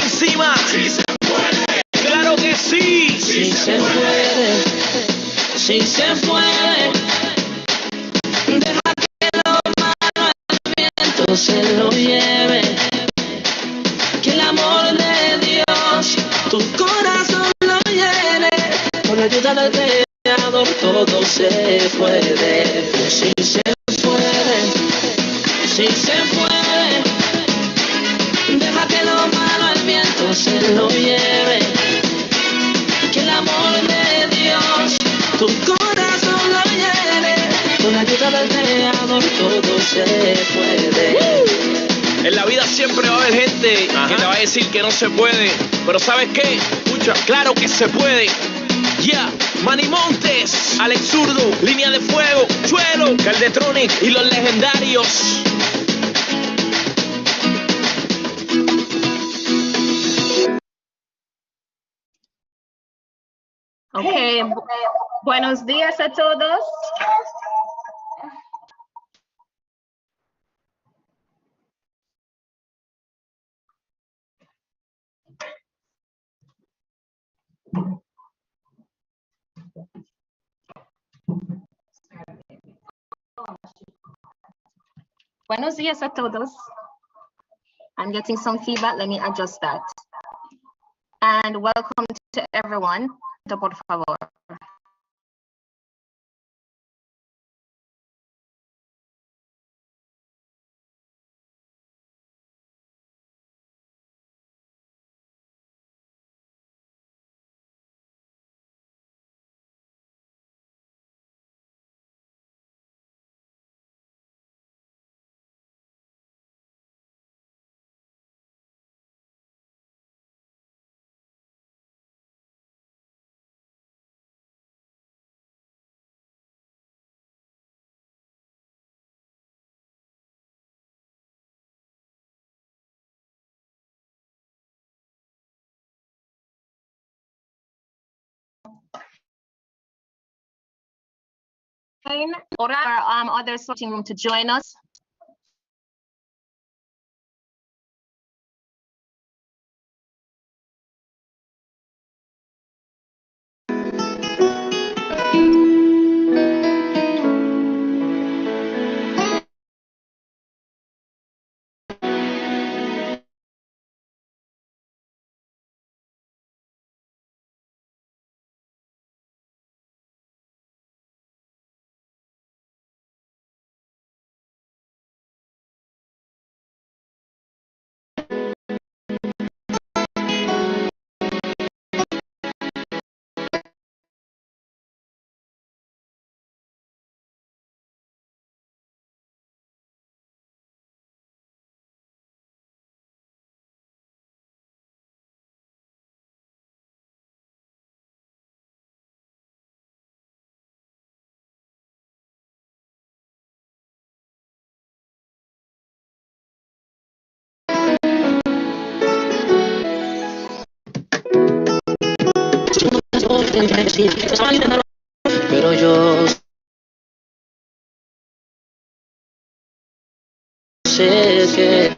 encima. Sí se puede. Claro que sí. Sí se puede. Sí se puede. Deja que lo malo al viento se lo lleve. Que el amor de Dios tu corazón lo llene. Con la ayuda del Creador todo se puede. Sí se puede. Sí se puede. Deja que lo malo al viento se lo lleve. Que el amor de Dios tu corazón lo llene. Con la ayuda del Creador todo se puede. En la vida siempre va a haber gente que te va a decir que no se puede. Pero ¿sabes qué? Escucha, claro que se puede. Ya, Manny Montes, Alex Zurdo, Línea de Fuego, Chuelo, Caldetronic y los legendarios. Okay, buenos días a todos. Buenos días a todos. I'm getting some feedback. Let me adjust that. And welcome to everyone. Por favor. Or other sorting room to join us. Pero yo sé que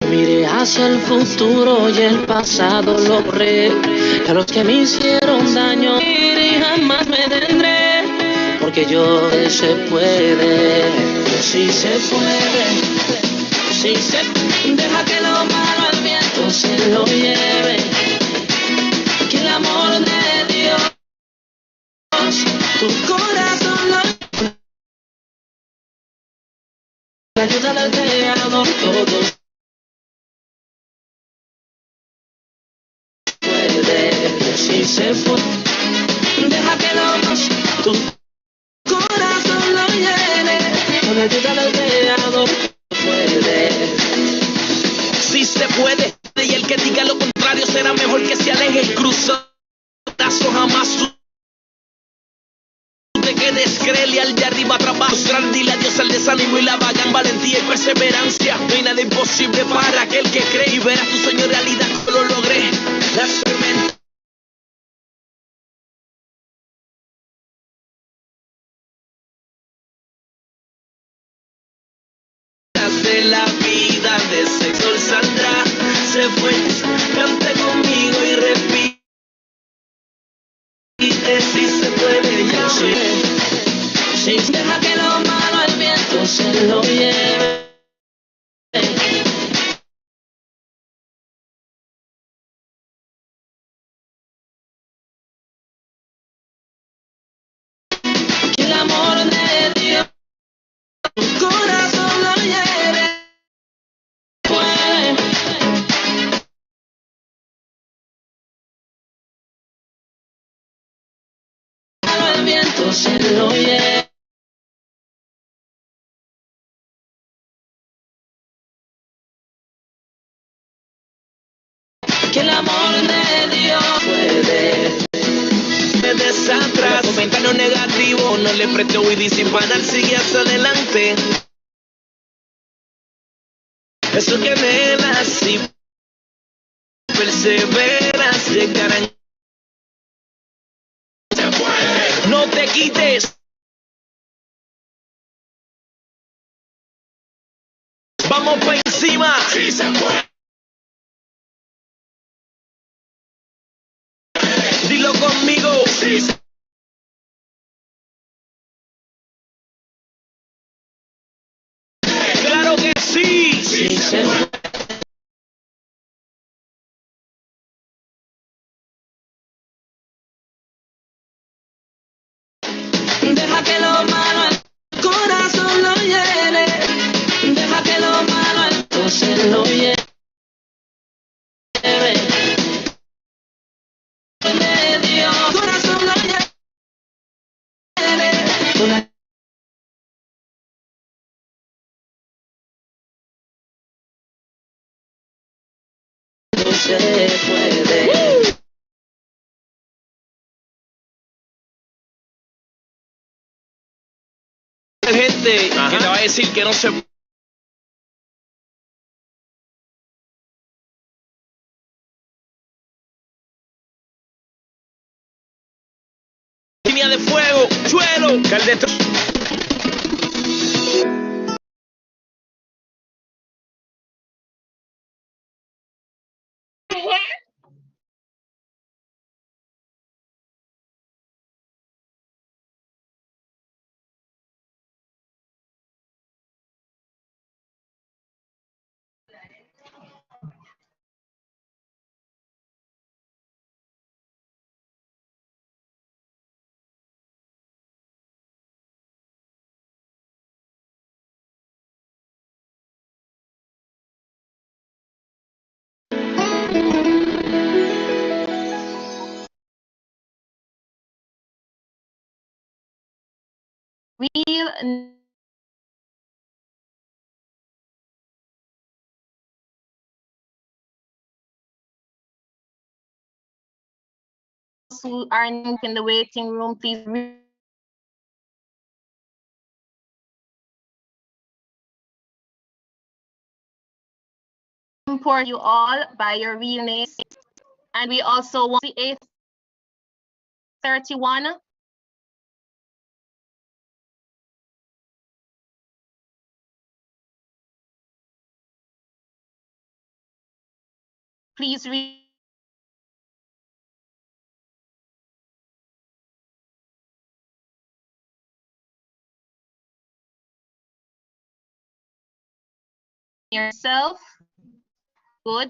miré hacia el futuro y el pasado lo borré. A los que me hicieron daño y jamás me tendré, porque yo se puede. Sí se puede. Sí se deja que lo malo al viento se lo lleve. Que el amor de Dios tu corazón lo lleve. La ayuda del Creador todo puede. Sí se puede. Deja que tu corazón lo llene. Con la ayuda del Creador puede. Sí se puede. Y el que diga lo contrario será mejor que se aleje. Cruza brazo, jamás tú te quedes. Créele al de arriba, trabajo. Dile adiós al desánimo y la vagan valentía y perseverancia. No hay nada imposible para aquel que cree y verás tu sueño realidad. Lo logré. La tormenta. Si se puede, ya ve. Si deja que lo malo al viento se lo lleve. Que el amor de Dios tu corazón lo lleve. Puede. Malo al viento se lo lleve. Que el amor de Dios puede. Desde atrás, comentario negativo, no le preste oído y sin parar sigue hacia adelante. Eso que anhelas, si perseveras, llegarán. Se puede. No te quites. Vamos pa' encima. Sí se puede. Dilo conmigo. Sí se puede. Claro que sí. Sí se puede. Deja que lo malo al corazón lo llene. Deja que lo malo al viento se lo lleve. De Dios, corazón lo lleve. No se puede. Hay gente que te va a decir que no se puede. Línea de fuego, suelo, caldetro. Real who are in the waiting room, please report you all by your real names. And we also want the 831. Please read yourself. Good.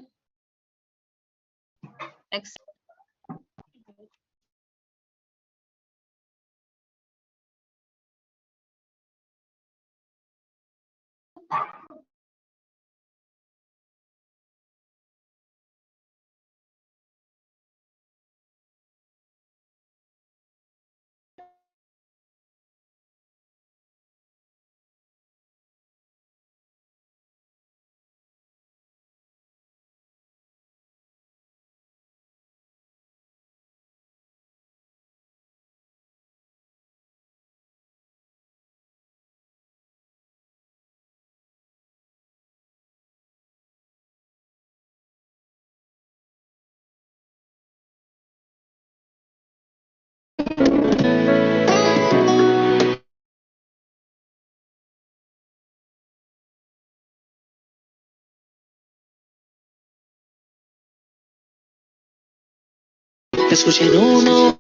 Escuchen uno.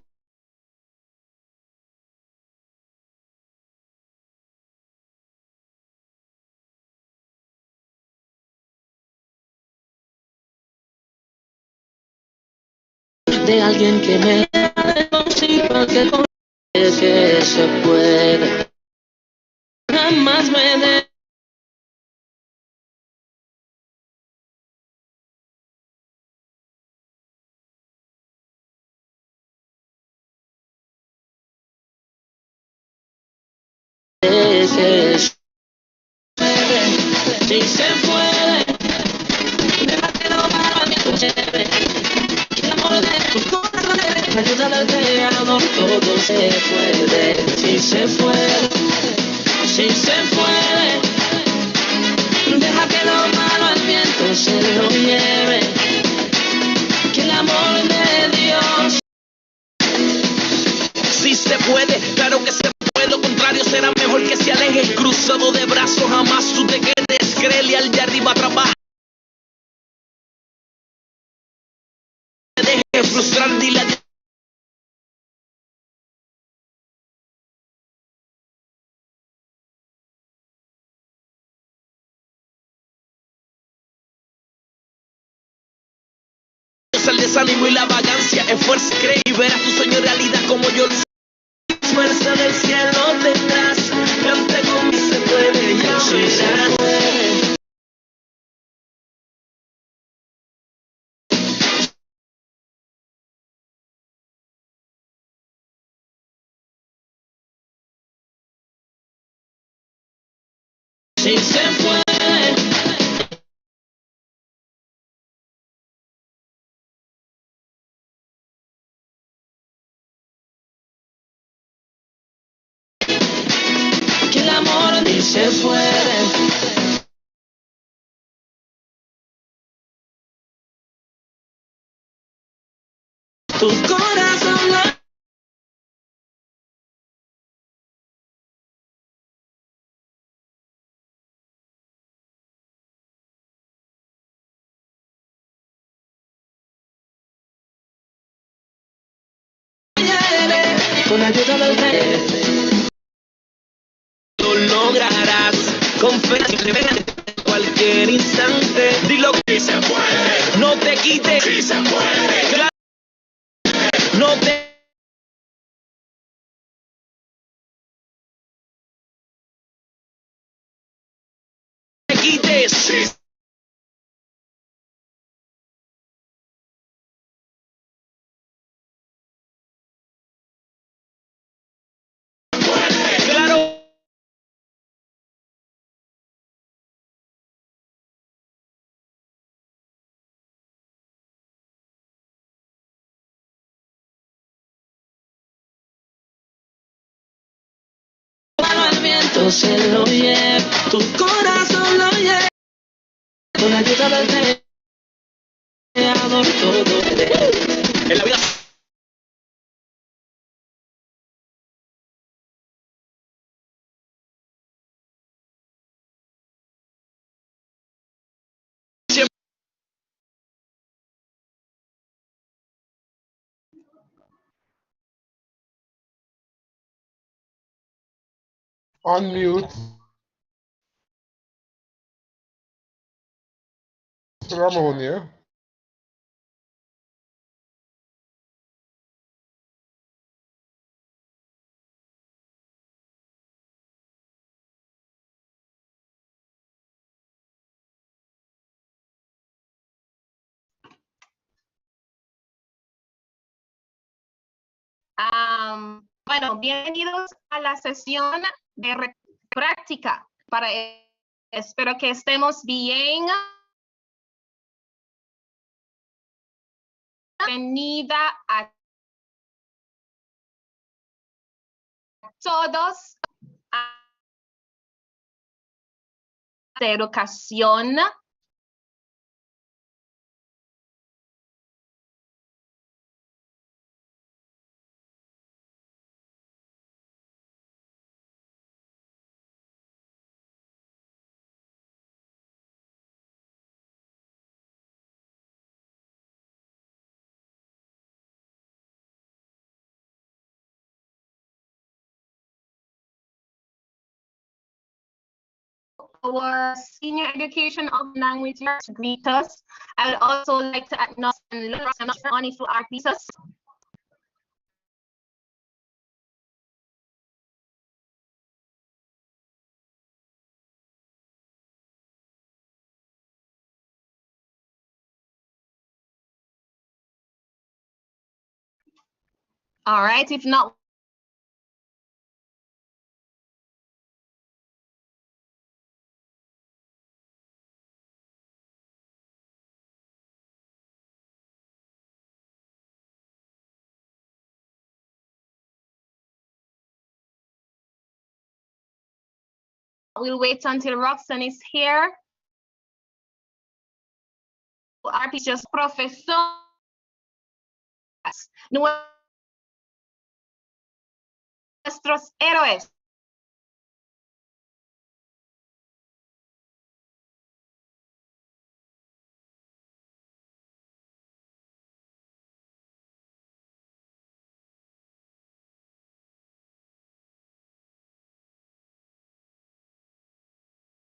de alguien que me consiga que con que se puede. Jamás me si se puede, deja que lo malo a mí te lleve. El amor de tus corazones, ayuda al creador, todo se puede. Si se puede, si se puede, deja que lo malo al viento se lo lleve. Que el amor de Dios. Si se puede, claro que se puede, lo contrario será mejor que se aleje. Cruzado de brazos, jamás tú te quedes, créele al de arriba, trabaja. Te dejes frustrar, dile a Dios. El desánimo y la vagancia, esfuerza, cree y verás tu sueño realidad como yo lo sé. Fuerza del cielo tendrás, cante conmigo se puede, ya verás. Si se puede. Que el amor ni se puede. Tu corazón no. Con ayuda del rey Lo lograrás, con fe simplemente cualquier instante. Dilo que se puede, no te quites, si se puede, claro, no te quites. Sí. Claro. al viento se lo lleva. Tu corazón lo lleva. Con ayuda del creador todo En la vida Unmute. Ramon, yeah? Bueno, bienvenidos a la sesión de práctica. Espero que estemos bien. Bienvenida a todos de educación. Our senior education of language to greet us. I would also like to acknowledge I'm not on it for our pieces. All right, if not, we'll wait until Roxanne is here. Our teachers, professors, nuestros héroes.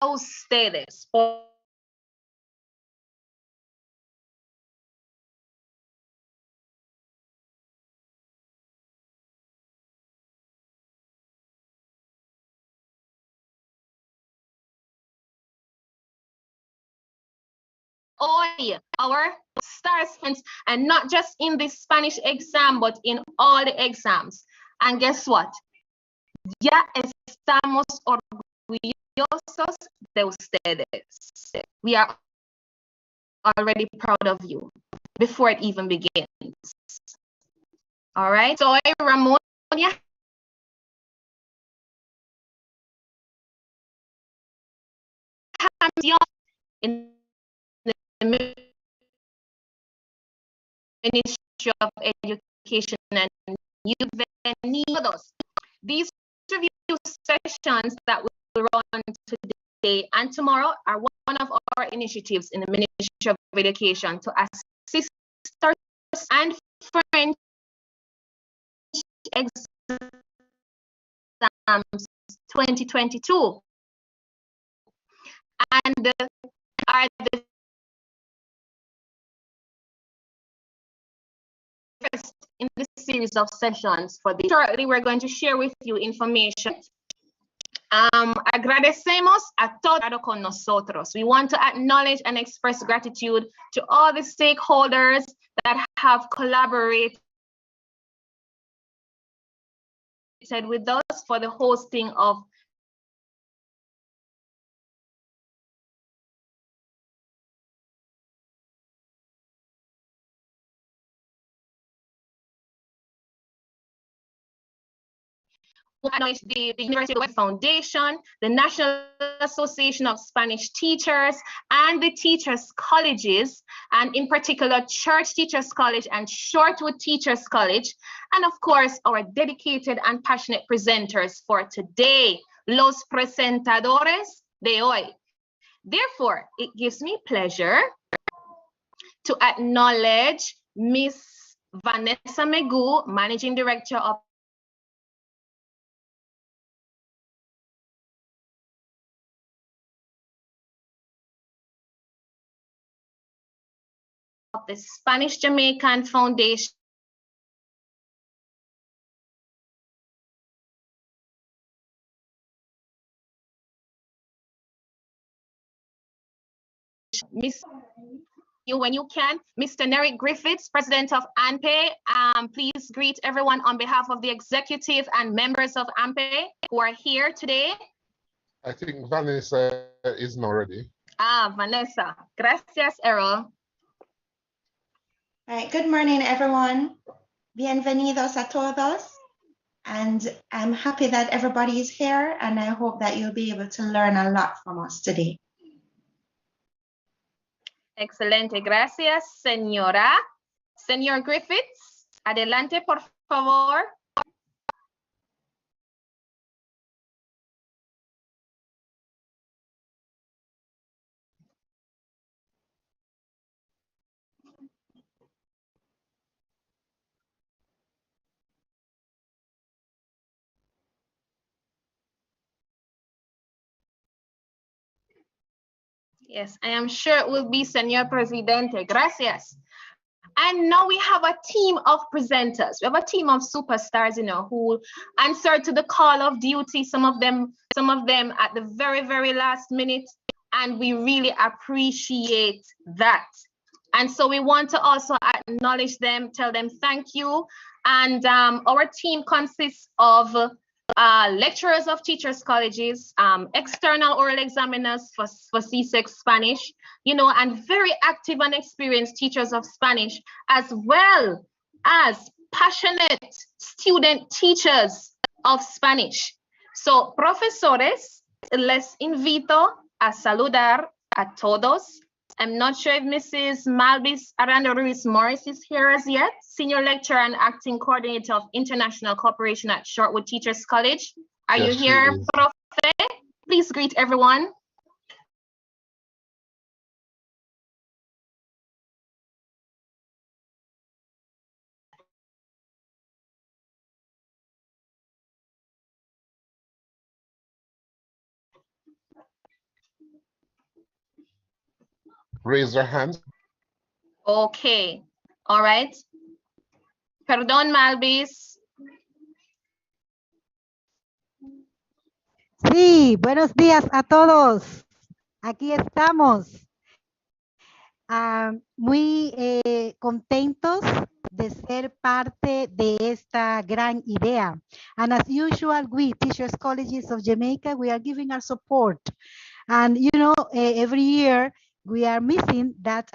A ustedes. Hoy, our star students, and not just in the Spanish exam, but in all the exams. And guess what? Ya estamos orgullosos de ustedes. We are already proud of you before it even begins. All right, so Ramon, in the Ministry of Education and Youth. These review sessions that will run today and tomorrow are one of our initiatives in the Ministry of Education to assist students and French exams 2022. And are the first in this series of sessions for this. Shortly, we're going to share with you information. Agradecemos a todos con nosotros. We want to acknowledge and express gratitude to all the stakeholders that have collaborated with us for the hosting of the University of Foundation, the National Association of Spanish Teachers, and the Teachers Colleges, and in particular, Church Teachers College and Shortwood Teachers College, and of course, our dedicated and passionate presenters for today, los presentadores de hoy. Therefore, it gives me pleasure to acknowledge Miss Vanessa Megu, Managing Director of the Spanish Jamaican Foundation, Miss, when you can, Mr. Nerick Griffiths, President of ANPE. Please greet everyone on behalf of the executive and members of ANPE who are here today. I think Vanessa is not ready. Vanessa. Gracias, Errol. All right, good morning, everyone. Bienvenidos a todos. And I'm happy that everybody is here, and I hope that you'll be able to learn a lot from us today. Excelente, gracias, señora. Señor Griffiths, adelante, por favor. Yes, I am sure it will be Señor Presidente. Gracias. And now we have a team of presenters. We have a team of superstars, you know, who answered to the call of duty. Some of them at the very, very last minute. And we really appreciate that. And so we want to also acknowledge them, tell them thank you. And our team consists of lecturers of teachers' colleges, external oral examiners for CSEC Spanish, you know, and very active and experienced teachers of Spanish, as well as passionate student teachers of Spanish. So, profesores, les invito a saludar a todos. I'm not sure if Mrs. Malvis Aranda Ruiz Morris is here as yet, Senior Lecturer and Acting Coordinator of International Cooperation at Shortwood Teachers College. Are you here, Profe? Please greet everyone. Raise your hands. Okay, all right. Perdón, Malvis. Sí, buenos días a todos. Aquí estamos. Muy contentos de ser parte de esta gran idea. And as usual, we, Teachers Colleges of Jamaica, we are giving our support. And you know, every year we are missing that,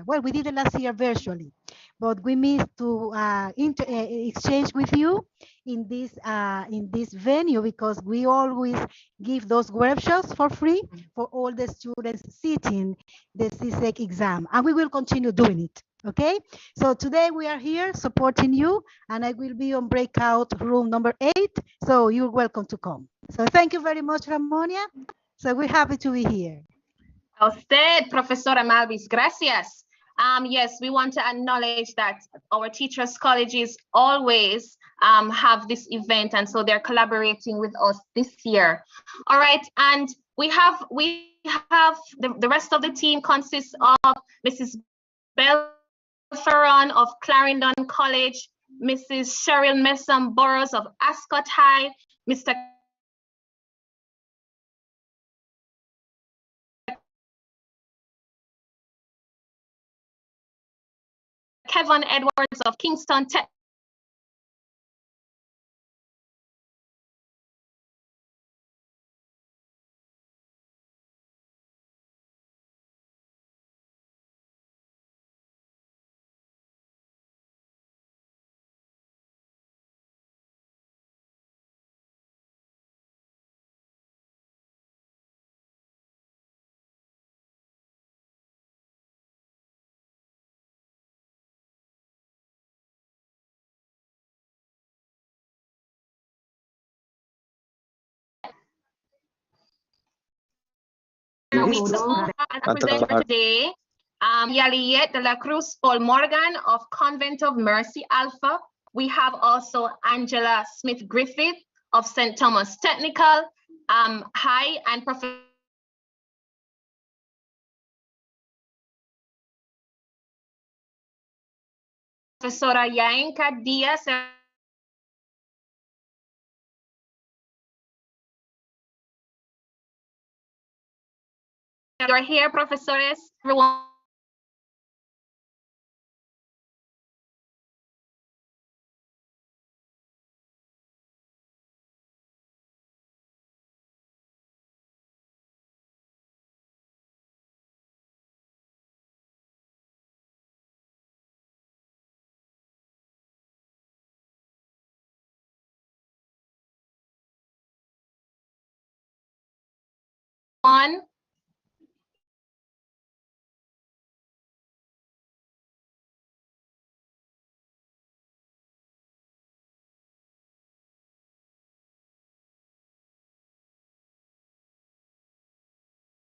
well, we did it last year virtually, but we missed to exchange with you in this venue, because we always give those workshops for free for all the students sitting the CSEC exam, and we will continue doing it. Okay, so today we are here supporting you, and I will be on breakout room number 8, so you're welcome to come. So thank you very much, Ramonia. So we're happy to be here. A usted, Profesora Malvis, gracias. Yes, we want to acknowledge that our teachers' colleges always have this event, and so they're collaborating with us this year. All right, and we have the rest of the team consists of Mrs. Belferon of Clarendon College, Mrs. Cheryl Messam Burrows of Ascot High, Mr. Kevin Edwards of Kingston Tech. We also have a presenter today, Yaliet de la Cruz Paul Morgan of Convent of Mercy Alpha. We have also Angela Smith Griffith of St. Thomas Technical High, and Professora Yaenka Diaz. You're here, professores, everyone.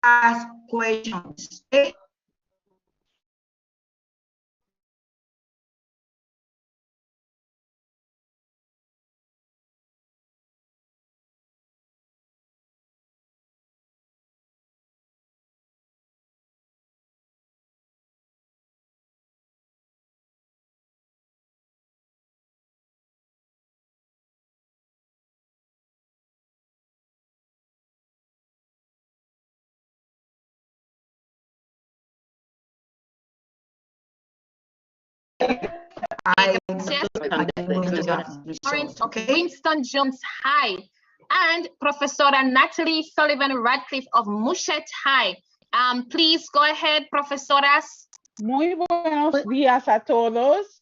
Ask questions. Okay? I Gracias. move to that Lawrence result, of okay? Winston Jones High, and Professora Natalie Sullivan Radcliffe of Mushet High. Please go ahead, profesoras. Muy buenos días a todos.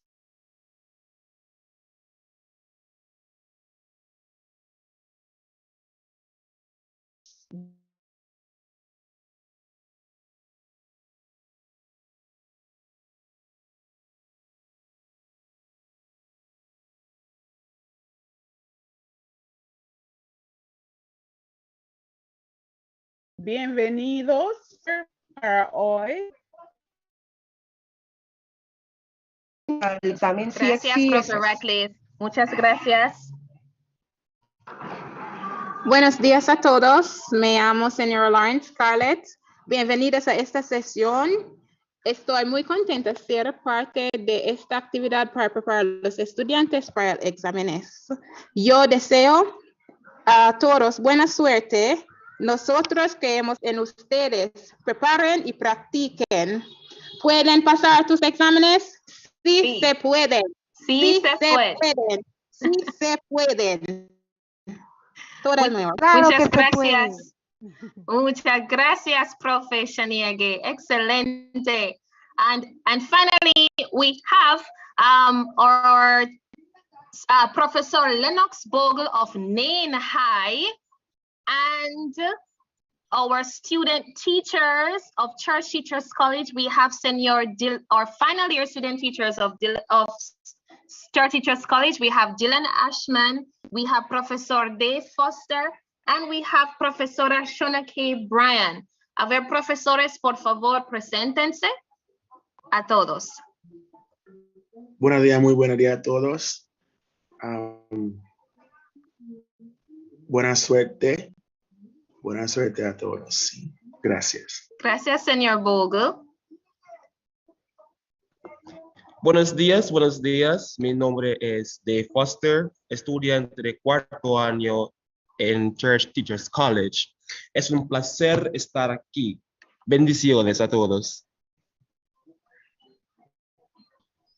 Bienvenidos para hoy. El examen Gracias, CSEC. profesor Radcliffe. Muchas gracias. Buenos días a todos. Me llamo señora Lawrence Scarlett. Bienvenidos a esta sesión. Estoy muy contenta de ser parte de esta actividad para preparar a los estudiantes para el exámenes. Yo deseo a todos buena suerte. Nosotros creemos en ustedes. Preparen y practiquen. ¿Pueden pasar tus exámenes? Sí, se pueden. Sí, se puede. pueden. Sí se pueden. Todo el mundo. Claro Muchas que se puede. gracias. Muchas gracias, Profe Shaniege. Excelente. And finally, we have our Professor Lennox Bogle of Nain High and our student teachers of Church Teachers College. We have our final year student teachers of Church Teachers College. We have Dylan Ashman, we have Professor Dave Foster, and we have Profesora Shona K. Bryan. A ver, profesores, por favor, preséntense a todos. Buenos días, muy buenos días a todos. Buena suerte a todos. Sí. Gracias. Gracias, señor Bogle. Buenos días. Mi nombre es Dave Foster, estudiante de cuarto año en Church Teachers College. Es un placer estar aquí. Bendiciones a todos.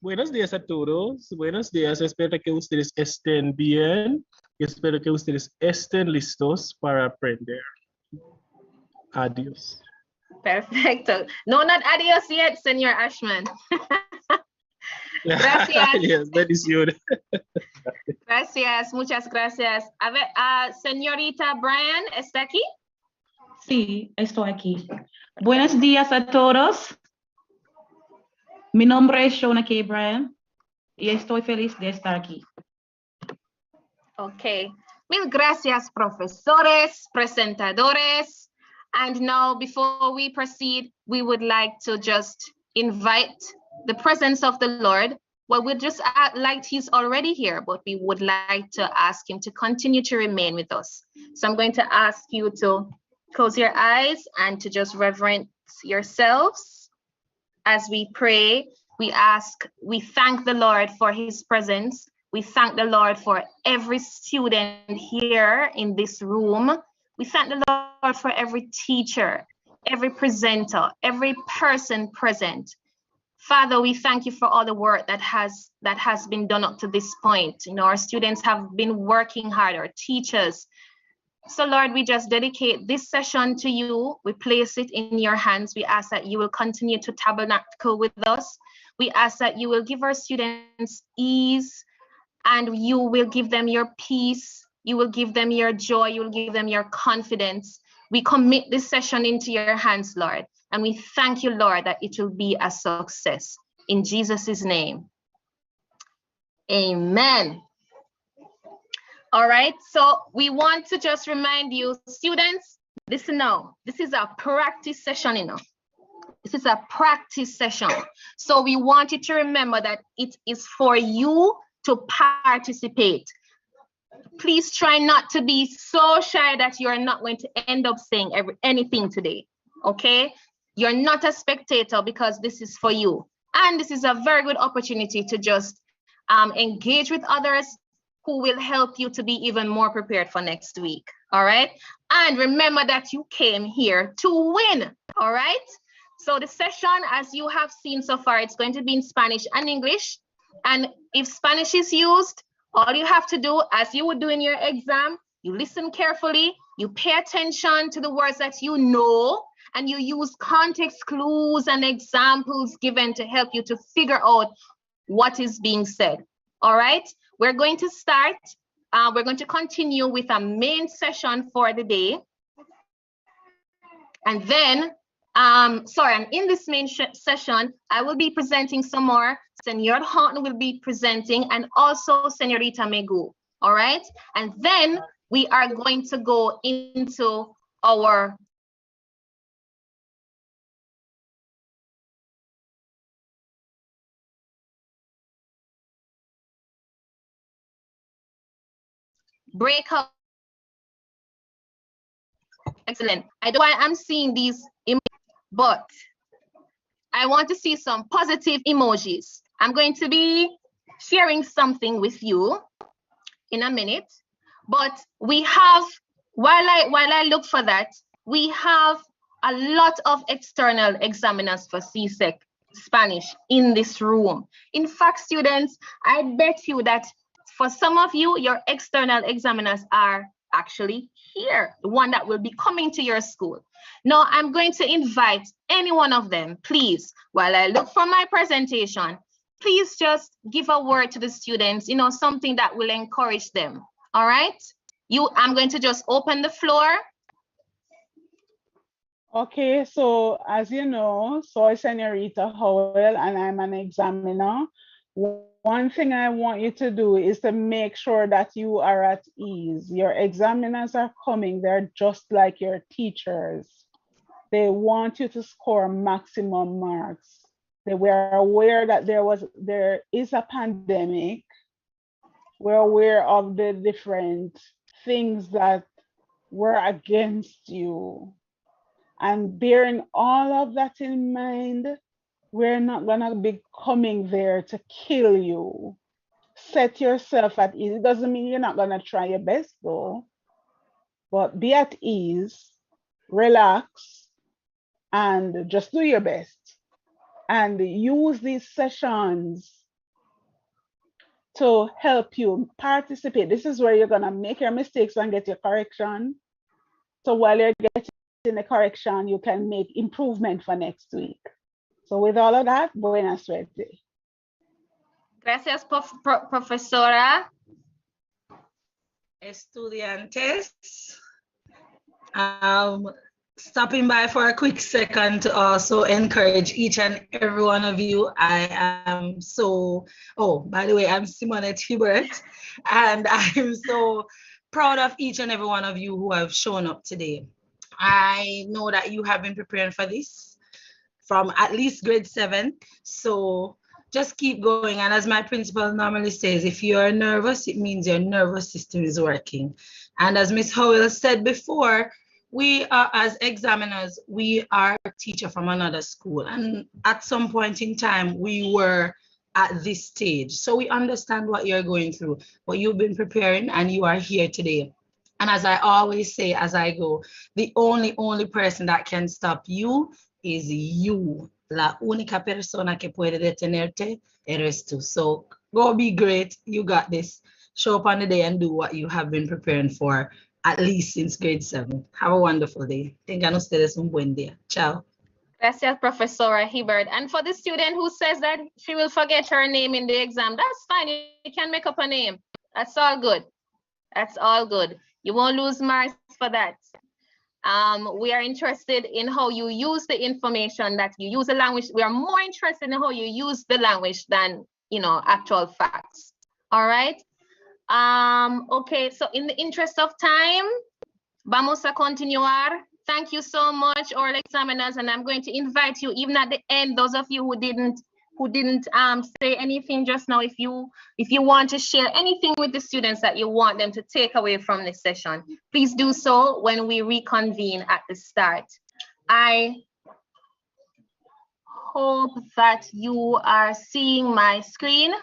Buenos días a todos. Buenos días. Espero que ustedes estén bien y espero que ustedes estén listos para aprender. Adiós. Perfecto. No, not adios yet, señor Ashman. Gracias. Yes, bendiciones. Gracias, muchas gracias. A ver, señorita Bryan, ¿está aquí? Sí, estoy aquí. Buenos días a todos. Mi nombre es Shona K. Bryan y estoy feliz de estar aquí. Ok. Mil gracias, profesores, presentadores. And now, before we proceed, we would like to just invite the presence of the Lord. Well, we'd just like he's already here, but we would like to ask him to continue to remain with us. So I'm going to ask you to close your eyes and to just reverence yourselves as we pray. We thank the Lord for his presence. We thank the Lord for every student here in this room. We thank the Lord for every teacher, every presenter, every person present. Father, we thank you for all the work that has been done up to this point. You know, our students have been working hard, our teachers. So Lord, we just dedicate this session to you. We place it in your hands. We ask that you will continue to tabernacle with us. We ask that you will give our students ease and you will give them your peace. You will give them your joy. You will give them your confidence. We commit this session into your hands, Lord. And we thank you, Lord, that it will be a success. In Jesus' name, amen. All right, so we want to just remind you, students, listen now. This is a practice session, you know. This is a practice session. So we want you to remember that it is for you to participate. Please try not to be so shy that you are not going to end up saying anything today, okay? You're not a spectator because this is for you. And this is a very good opportunity to just engage with others who will help you to be even more prepared for next week, all right? And remember that you came here to win, all right? So the session, as you have seen so far, it's going to be in Spanish and English. And if Spanish is used, all you have to do, as you would do in your exam, you listen carefully, you pay attention to the words that you know, and you use context clues and examples given to help you to figure out what is being said. All right, we're going to start. We're going to continue with a main session for the day. And then, and in this main session, I will be presenting some more. Senor Horton will be presenting, and also Senorita Megu. All right, and then we are going to go into our breakout. Excellent. I don't know why I'm seeing these but I want to see some positive emojis. I'm going to be sharing something with you in a minute, but we have, while I look for that, we have a lot of external examiners for CSEC Spanish in this room. In fact, students, I bet you that for some of you, your external examiners are actually here, the one that will be coming to your school. Now, I'm going to invite any one of them, please, while I look for my presentation, please just give a word to the students, you know, something that will encourage them. All right? I'm going to just open the floor. Okay, so as you know, soy Senorita Howell, and I'm an examiner. One thing I want you to do is to make sure that you are at ease. Your examiners are coming, they're just like your teachers. They want you to score maximum marks. They were aware that there is a pandemic. We're aware of the different things that were against you. And bearing all of that in mind, we're not gonna be coming there to kill you. Set yourself at ease. It doesn't mean you're not gonna try your best though, but be at ease, relax, and just do your best. And use these sessions to help you participate. This is where you're gonna make your mistakes and get your correction. So while you're getting the correction, you can make improvement for next week. So with all of that, buena suerte. Gracias, profesora. Estudiantes, stopping by for a quick second to also encourage each and every one of you. I am so, oh, by the way, I'm Simonette Hubert, and I'm so proud of each and every one of you who have shown up today. I know that you have been preparing for this from at least grade 7. So just keep going. And as my principal normally says, if you're nervous, it means your nervous system is working. And as Ms. Howell said before, we are, as examiners, we are a teacher from another school. And at some point in time, we were at this stage. So we understand what you're going through, but you've been preparing and you are here today. And as I always say, as I go, the only person that can stop you is you. La única persona que puede detenerte eres tú. So go be great. You got this. Show up on the day and do what you have been preparing for at least since grade 7. Have a wonderful day. Tengan ustedes un buen día. Ciao. Gracias, Professora Hibbert. And for the student who says that she will forget her name in the exam, that's fine. You can make up a name. That's all good. That's all good. You won't lose marks for that. We are interested in how you use the information, that you use the language. We are more interested in how you use the language than, you know, actual facts. All right. Okay, so in the interest of time, vamos a continuar. Thank you so much, all examiners, and I'm going to invite you, even at the end, those of you who didn't say anything just now, if you want to share anything with the students that you want them to take away from this session, please do so when we reconvene at the start. I hope that you are seeing my screen.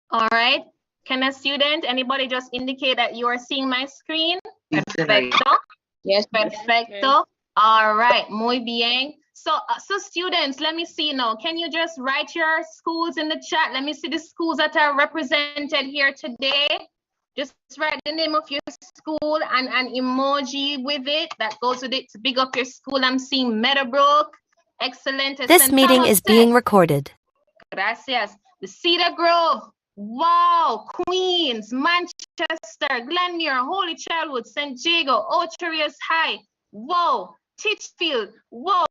All right, can a student, anybody just indicate that you are seeing my screen? Perfecto. Yes, perfecto. All right, muy bien. So, students, let me see now. Can you just write your schools in the chat? Let me see the schools that are represented here today. Just write the name of your school and an emoji with it that goes with it to big up your school. I'm seeing Meadowbrook. Excellent. This meeting is being recorded. Gracias. The Cedar Grove. Wow. Queens, Manchester, Glenmuir, Holy Childhood, St. Jago, Ocho Rios High. Wow. Titchfield. Wow.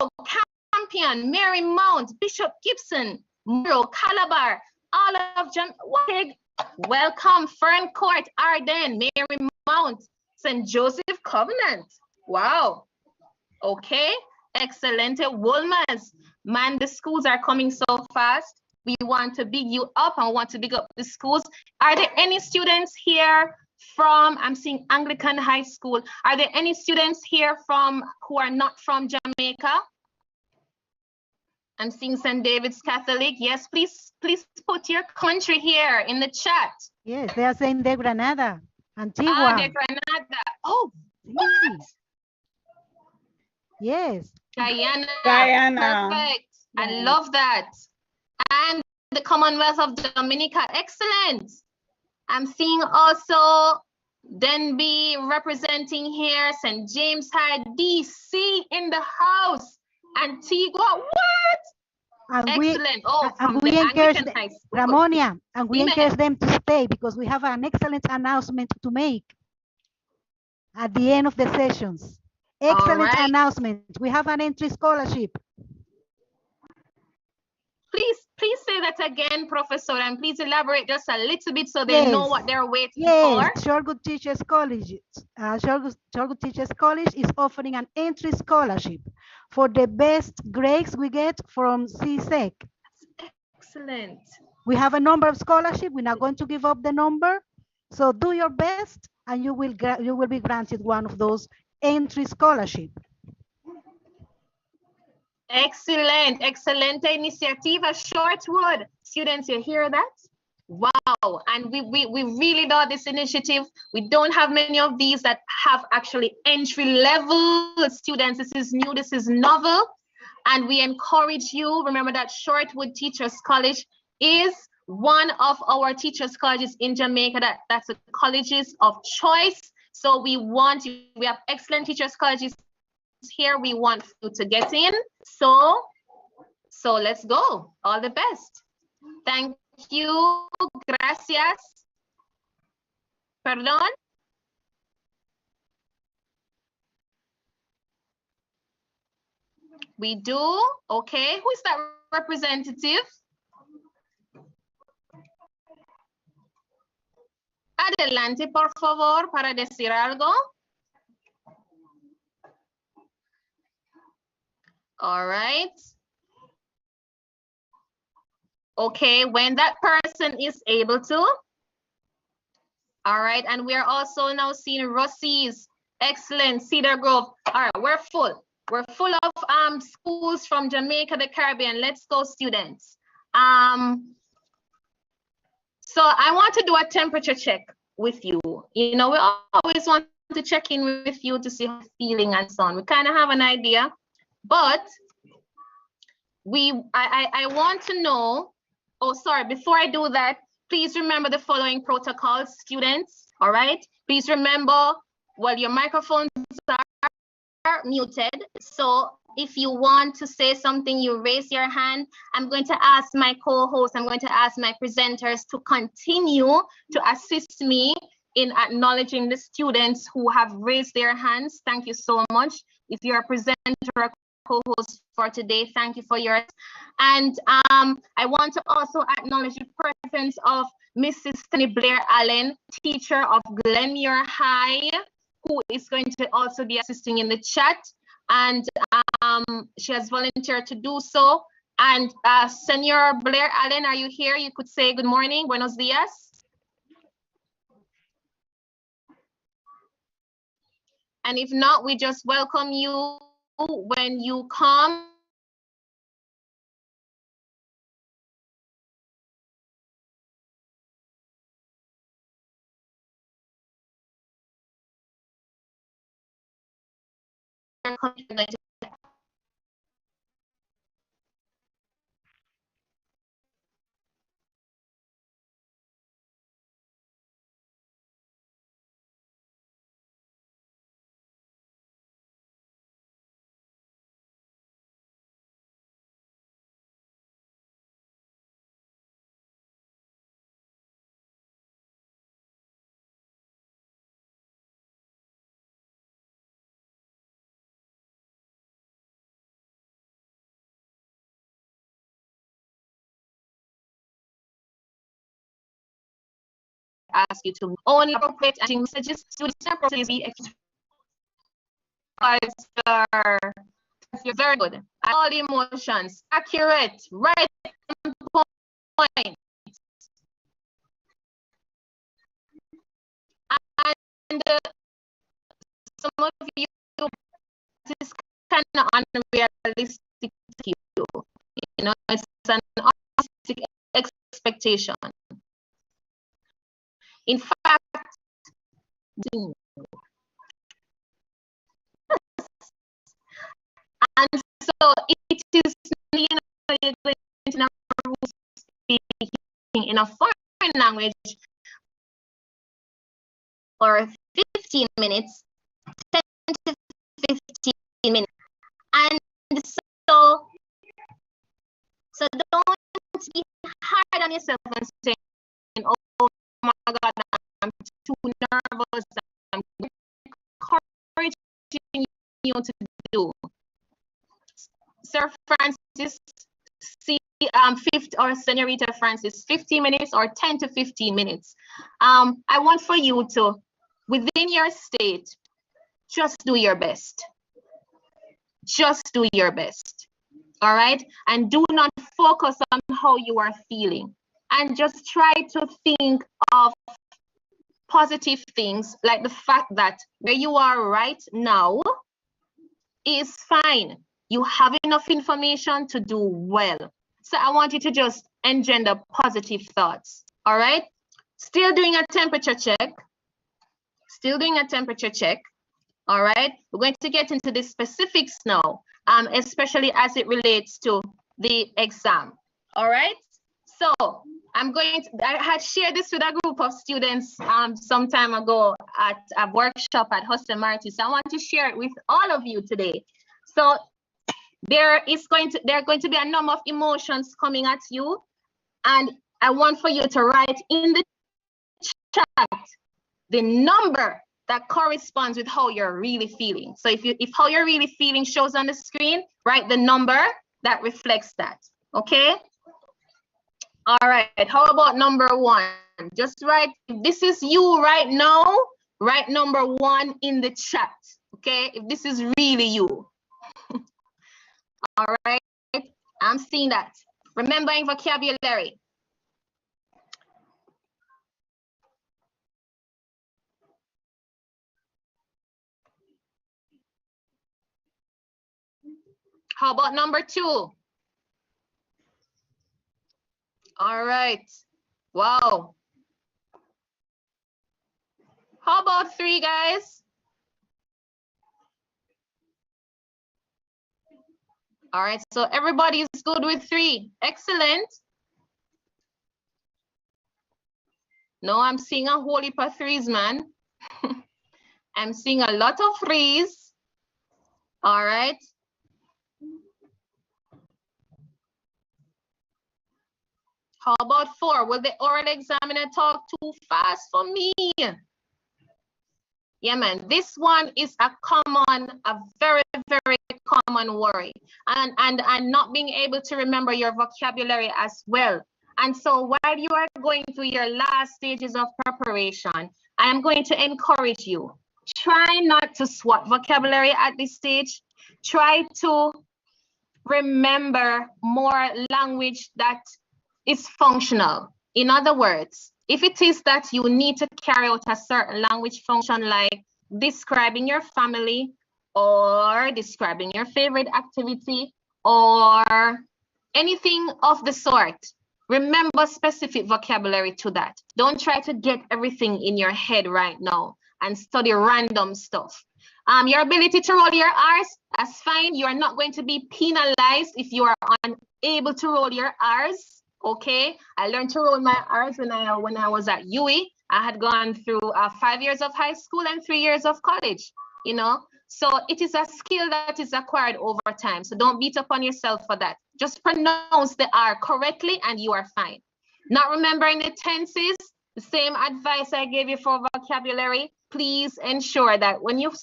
Campion, Marymount, Bishop Gibson, Muro, Calabar, all of Jamaica. Welcome. Fern Court, Ardennes, Marymount, St. Joseph Covenant. Wow. Okay. Excellent. Wolmer's. Man, the schools are coming so fast. We want to big you up and want to big up the schools. Are there any students here from, I'm seeing Anglican High School. Are there any students here from who are not from Jamaica? I'm seeing St. David's Catholic. Yes, please put your country here in the chat. Yes, they are saying de Granada, Antigua. Ah, de Granada. Oh, what? Yes. Guyana. Guyana. Perfect. I love that. And the Commonwealth of Dominica. Excellent. I'm seeing also Denby representing here, St. James High, DC in the house. Antigua, what? And excellent. we encourage them, High School. Ramonia, and we encourage them to stay because we have an excellent announcement to make at the end of the sessions. Excellent announcement. We have an entry scholarship. Please say that again, Professor, and please elaborate just a little bit so they know what they're waiting for. Yes, Shoregood Teachers College. Shoregood Teachers College is offering an entry scholarship for the best grades we get from CSEC. Excellent. We have a number of scholarships. We're not going to give up the number. So do your best and you will be granted one of those entry scholarships. Excellent, excellent initiative, Shortwood. Students, you hear that? Wow, and we really love this initiative. We don't have many of these that have actually entry level students. This is new, this is novel, and we encourage you. Remember that Shortwood Teachers College is one of our teachers colleges in Jamaica that's the colleges of choice. So we have excellent teachers colleges here. We want you to get in. So let's go. All the best. Thank you. Gracias. Perdón. We do. Okay. Who is that representative? Adelante, por favor, para decir algo. All right. Okay, when that person is able to. All right, and we're also now seeing Rossi's. Excellent, Cedar Grove. All right, we're full. We're full of schools from Jamaica, the Caribbean. Let's go, students. So I want to do a temperature check with you. You know, we always want to check in with you to see how you're feeling and so on. We kind of have an idea, but I want to know, oh, sorry, before I do that, please remember the following protocols, students, all right? Please remember, well, your microphones are muted. So if you want to say something, you raise your hand. I'm going to ask my co-host, I'm going to ask my presenters to continue to assist me in acknowledging the students who have raised their hands. Thank you so much. If you're a presenter or co-host for today, thank you for yours. And I want to also acknowledge the presence of Mrs. Tony Blair Allen, teacher of Glenmuir High, who is going to also be assisting in the chat. And she has volunteered to do so. And Senor Blair Allen, are you here? You could say good morning, buenos dias. And if not, we just welcome you when you come. you're going to ask you to only appropriate messages to the process you're very good. All the emotions, accurate, right point. And some of you, this kind of unrealistic to you. You know, it's an unrealistic expectation. In fact, and so it is, you know, you're going to speaking in a foreign language for 15 minutes, 10 to 15 minutes. And so don't be hard on yourself and saying, oh my God, I'm too nervous. I'm encouraging you to do. Sir Francis, or Senorita Francis, 15 minutes or 10 to 15 minutes. I want for you to, within your state, just do your best. Just do your best. All right? And do not focus on how you are feeling. And just try to think of positive things, like the fact that where you are right now is fine. You have enough information to do well. So I want you to just engender positive thoughts. All right? Still doing a temperature check. Still doing a temperature check. All right? We're going to get into the specifics now, especially as it relates to the exam. All right? So I had shared this with a group of students some time ago at a workshop at Jose Marti. So I want to share it with all of you today. So there are going to be a number of emotions coming at you, and I want for you to write in the chat the number that corresponds with how you're really feeling. So if how you're really feeling shows on the screen, write the number that reflects that. Okay? All right, how about number 1? Just write, if this is you right now, write number 1 in the chat. Okay, if this is really you. All right, I'm seeing that. Remembering vocabulary. How about number 2? All right, wow. How about 3, guys? All right, so everybody is good with 3. Excellent. No, I'm seeing a whole heap of 3s, man. I'm seeing a lot of 3s. All right. How about 4? Will the oral examiner talk too fast for me? Yeah, man, this one is a very, very common worry. And not being able to remember your vocabulary as well. And so while you are going through your last stages of preparation, I am going to encourage you. Try not to swap vocabulary at this stage. Try to remember more language that is functional. In other words, if it is that you need to carry out a certain language function like describing your family or describing your favorite activity or anything of the sort, remember specific vocabulary to that. Don't try to get everything in your head right now. and study random stuff. Your ability to roll your R's, that's fine. You are not going to be penalized if you are unable to roll your R's. Okay, I learned to roll my R's when I was at UWI. I had gone through 5 years of high school and 3 years of college, you know. So it is a skill that is acquired over time. So don't beat up on yourself for that. Just pronounce the R correctly and you are fine. Not remembering the tenses, the same advice I gave you for vocabulary. Please ensure that when you're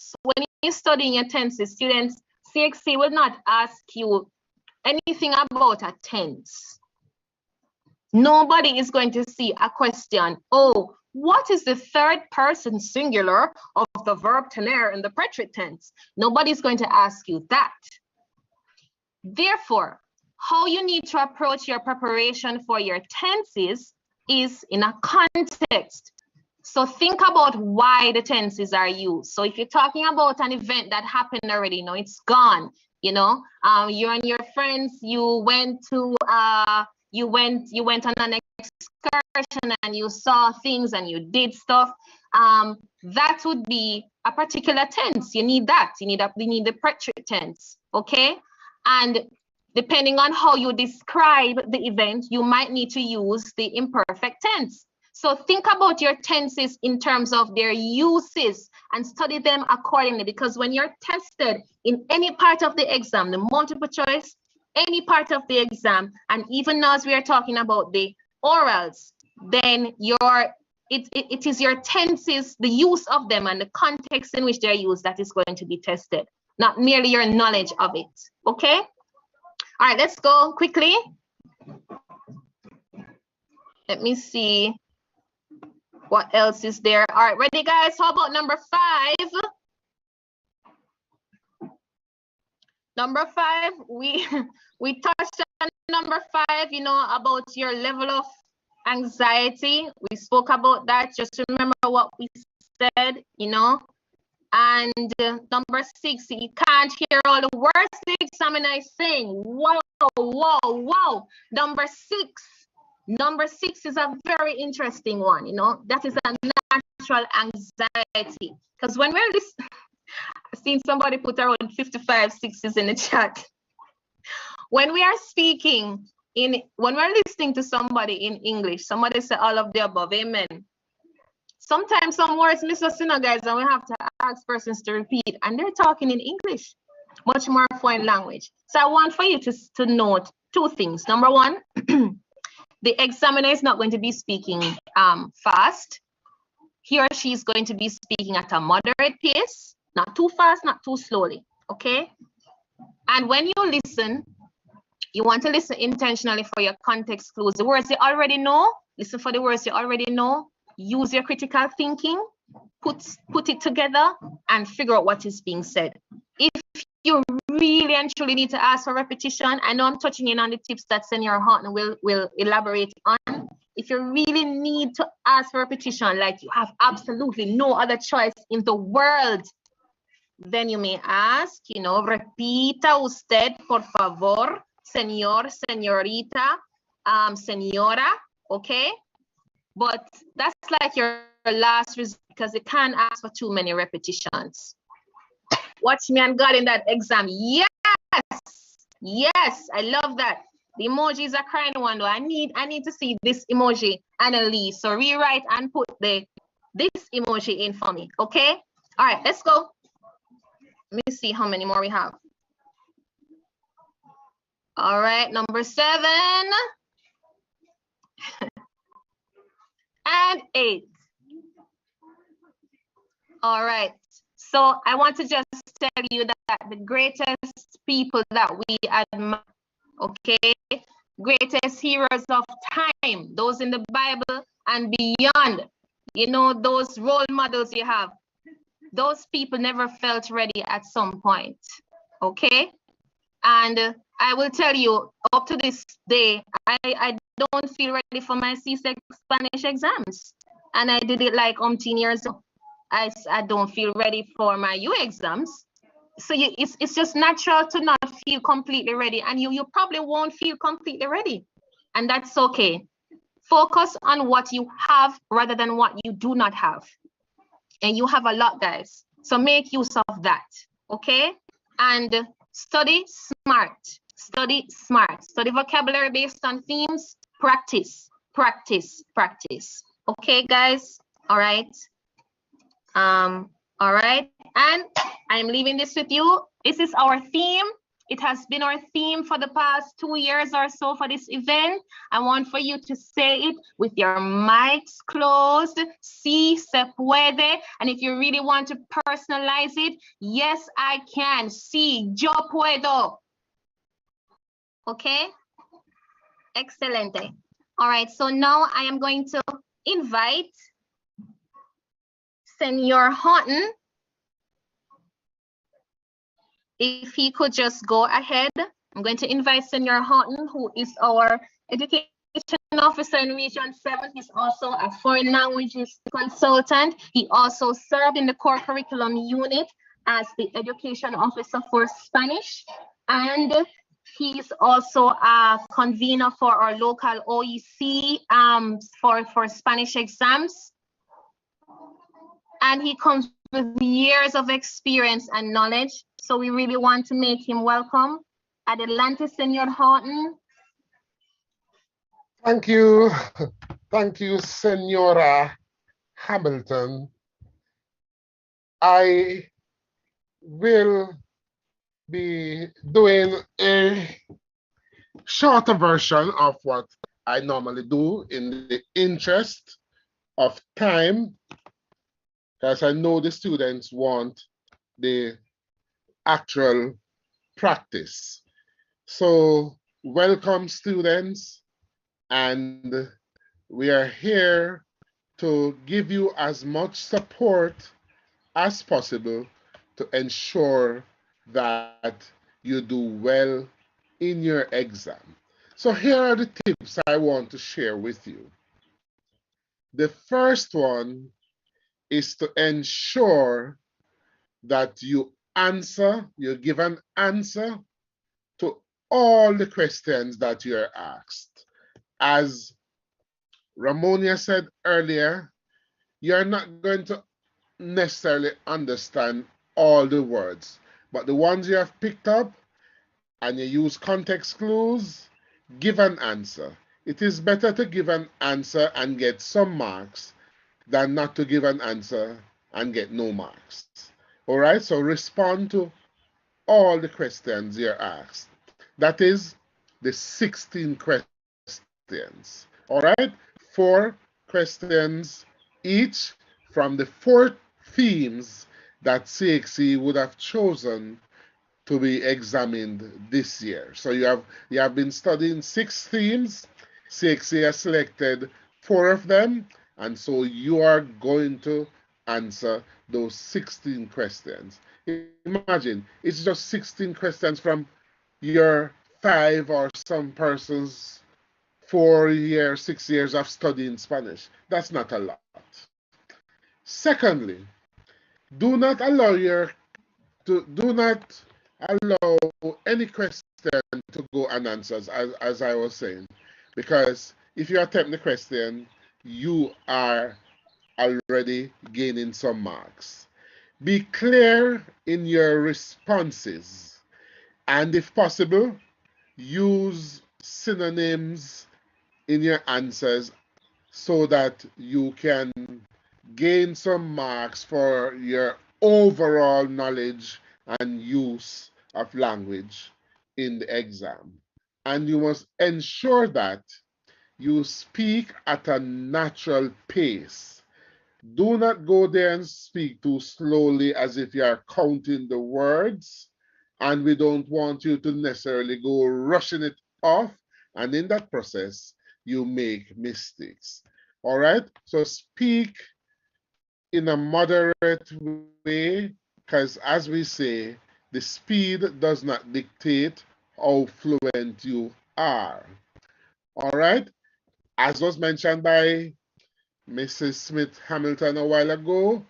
studying your tenses, students, CXC will not ask you anything about a tense. Nobody is going to see a question, oh, what is the third person singular of the verb tener in the present tense? Nobody's going to ask you that. Therefore, how you need to approach your preparation for your tenses is in a context. So think about why the tenses are used. So if you're talking about an event that happened already, no, it's gone. You know, you and your friends, you went on an excursion and you saw things and you did stuff. That would be a particular tense. You need that. You need the present tense. Okay, and depending on how you describe the event, you might need to use the imperfect tense. So think about your tenses in terms of their uses and study them accordingly, because when you're tested in any part of the exam, the multiple choice, any part of the exam, and even now as we are talking about the orals, then it is your tenses, the use of them and the context in which they're used that is going to be tested, not merely your knowledge of it. Okay? All right, let's go quickly. Let me see what else is there. All right, ready, guys? How about number 5? Number 5, we touched on number 5, you know, about your level of anxiety. We spoke about that. Just remember what we said, you know. And number 6, you can't hear all the words the examiner is saying. Whoa, whoa, whoa. Number 6 is a very interesting one, you know. That is a natural anxiety. Because when we're listening, I've seen somebody put around 55 6s in the chat. When we are speaking, when we're listening to somebody in English, somebody say all of the above, amen. Sometimes some words miss us, you know, guys, and we have to ask persons to repeat, and they're talking in English, much more foreign language. So I want for you to note 2 things. Number 1, the examiner is not going to be speaking fast. He or she is going to be speaking at a moderate pace, not too fast, not too slowly, okay? And when you listen, you want to listen intentionally for your context clues. The words you already know, listen for the words you already know. Use your critical thinking, put it together, and figure out what is being said. If you really and truly need to ask for repetition, I know I'm touching in on the tips that Senior Horton will elaborate on. If you really need to ask for repetition, like you have absolutely no other choice in the world, then you may ask, you know, repita usted, por favor, señor, señorita, señora, okay? But that's like your last resort because you can't ask for too many repetitions. Watch me and God in that exam. Yes, yes, I love that. The emoji is a crying one though. I need to see this emoji, Annalise. So rewrite and put this emoji in for me, okay? All right, let's go. Let me see how many more we have. All right, number 7 and 8. All right, so I want to just tell you that the greatest people that we admire, okay, greatest heroes of time, those in the Bible and beyond, you know, those role models you have, those people never felt ready at some point, okay? And I will tell you, up to this day, I don't feel ready for my CSEC Spanish exams. And I did it like umpteen years ago. I don't feel ready for my U exams. So it's just natural to not feel completely ready. And you probably won't feel completely ready. And that's okay. Focus on what you have rather than what you do not have. And you have a lot, guys. So make use of that, okay? And study smart. Study smart. Study vocabulary based on themes. Practice, practice, practice. Okay, guys? All right. All right. And I'm leaving this with you. This is our theme. It has been our theme for the past 2 years or so for this event. I want for you to say it with your mics closed. Si se puede. And if you really want to personalize it, yes, I can. Si yo puedo. Okay? Excelente. All right, so now I am going to invite Senor Horton. If he could just go ahead. I'm going to invite Senor Horton, who is our education officer in Region 7. He's also a foreign languages consultant. He also served in the core curriculum unit as the education officer for Spanish. And he's also a convener for our local OEC for Spanish exams. And he comes with years of experience and knowledge. So we really want to make him welcome. Adelante, Senor Horton. Thank you. Thank you, Senora Hamilton. I will be doing a shorter version of what I normally do in the interest of time, because I know the students want the actual practice. So welcome, students, and we are here to give you as much support as possible to ensure that you do well in your exam. So here are the tips I want to share with you. The first one is to ensure that you give an answer to all the questions that you're asked. As Ramonia said earlier, you're not going to necessarily understand all the words, but the ones you have picked up and you use context clues, give an answer. It is better to give an answer and get some marks than not to give an answer and get no marks. All right, so respond to all the questions you're asked. That is the 16 questions. All right, 4 questions each from the 4 themes that CXC would have chosen to be examined this year. So you have been studying 6 themes. CXC has selected 4 of them, and so you are going to answer those 16 questions. Imagine, it's just 16 questions from your 5 or some persons 4 years, 6 years of studying Spanish. That's not a lot. Secondly, do not allow any question to go unanswered, as I was saying, because if you attempt the question, you are already gaining some marks. Be clear in your responses, and if possible, use synonyms in your answers so that you can gain some marks for your overall knowledge and use of language in the exam. And you must ensure that you speak at a natural pace. Do not go there and speak too slowly as if you are counting the words, and we don't want you to necessarily go rushing it off, and in that process, you make mistakes. All right, so speak in a moderate way, because as we say, the speed does not dictate how fluent you are. All right, as was mentioned by Mrs. Smith Hamilton a while ago,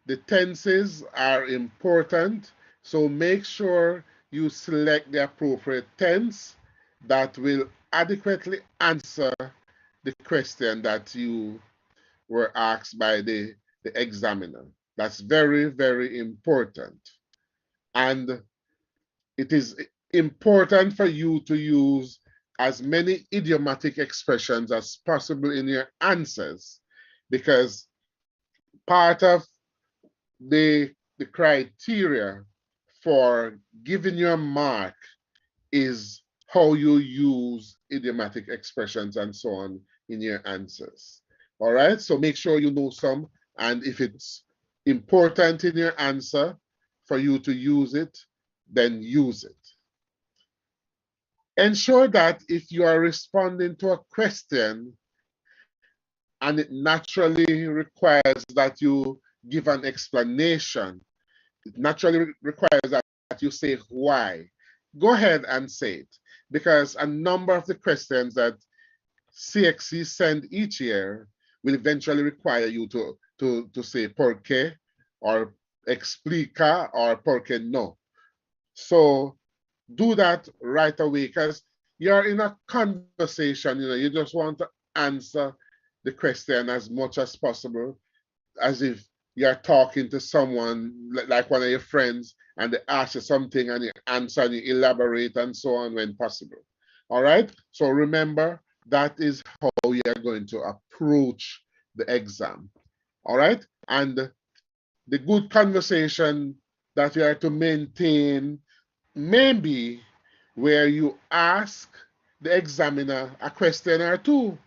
the tenses are important, so make sure you select the appropriate tense that will adequately answer the question that you were asked by the examiner. That's very, very important. And it is important for you to use as many idiomatic expressions as possible in your answers, because part of the criteria for giving your mark is how you use idiomatic expressions and so on in your answers. All right, so make sure you know some, and if it's important in your answer for you to use it, then use it. Ensure that if you are responding to a question and it naturally requires that you give an explanation, it naturally requires that you say why, go ahead and say it, because a number of the questions that CXC send each year will eventually require you to say por qué or explica or por qué no. So do that right away, because you're in a conversation, you just want to answer the question as much as possible, as if you're talking to someone like one of your friends and they ask you something and you answer and you elaborate and so on when possible. All right, so remember, that is how we are going to approach the exam. All right, and the good conversation that you are to maintain maybe where you ask the examiner a question or two.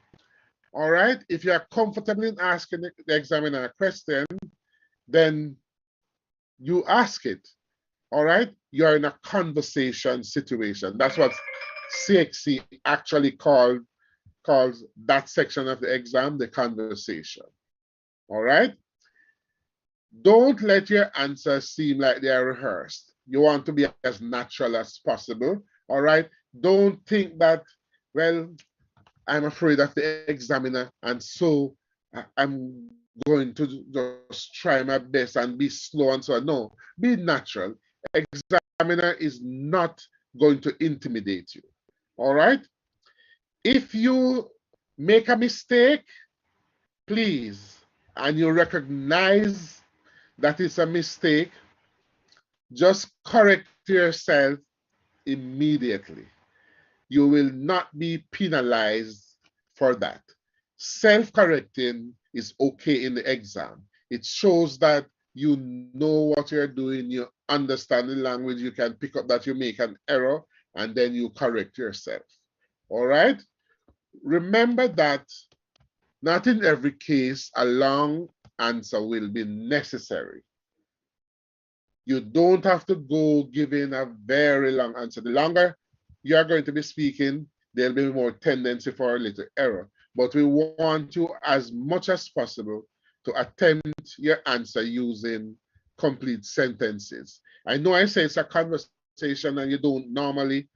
All right, if you are comfortable in asking the examiner a question, then you ask it. All right, you're in a conversation situation. That's what CXC actually calls that section of the exam the conversation. All right, don't let your answers seem like they are rehearsed. You want to be as natural as possible. All right, don't think that, well, I'm afraid of the examiner, and so I'm going to just try my best and be slow and so on. No, be natural. Examiner is not going to intimidate you. All right? If you make a mistake, please, and you recognize that it's a mistake, just correct yourself immediately. You will not be penalized for that. Self-correcting is okay in the exam. It shows that you know what you're doing, you understand the language, you can pick up that you make an error, and then you correct yourself. All right? Remember that not in every case a long answer will be necessary. You don't have to go giving a very long answer. The longer you're going to be speaking, there'll be more tendency for a little error. But we want you as much as possible to attempt your answer using complete sentences. I know I say it's a conversation and you don't normally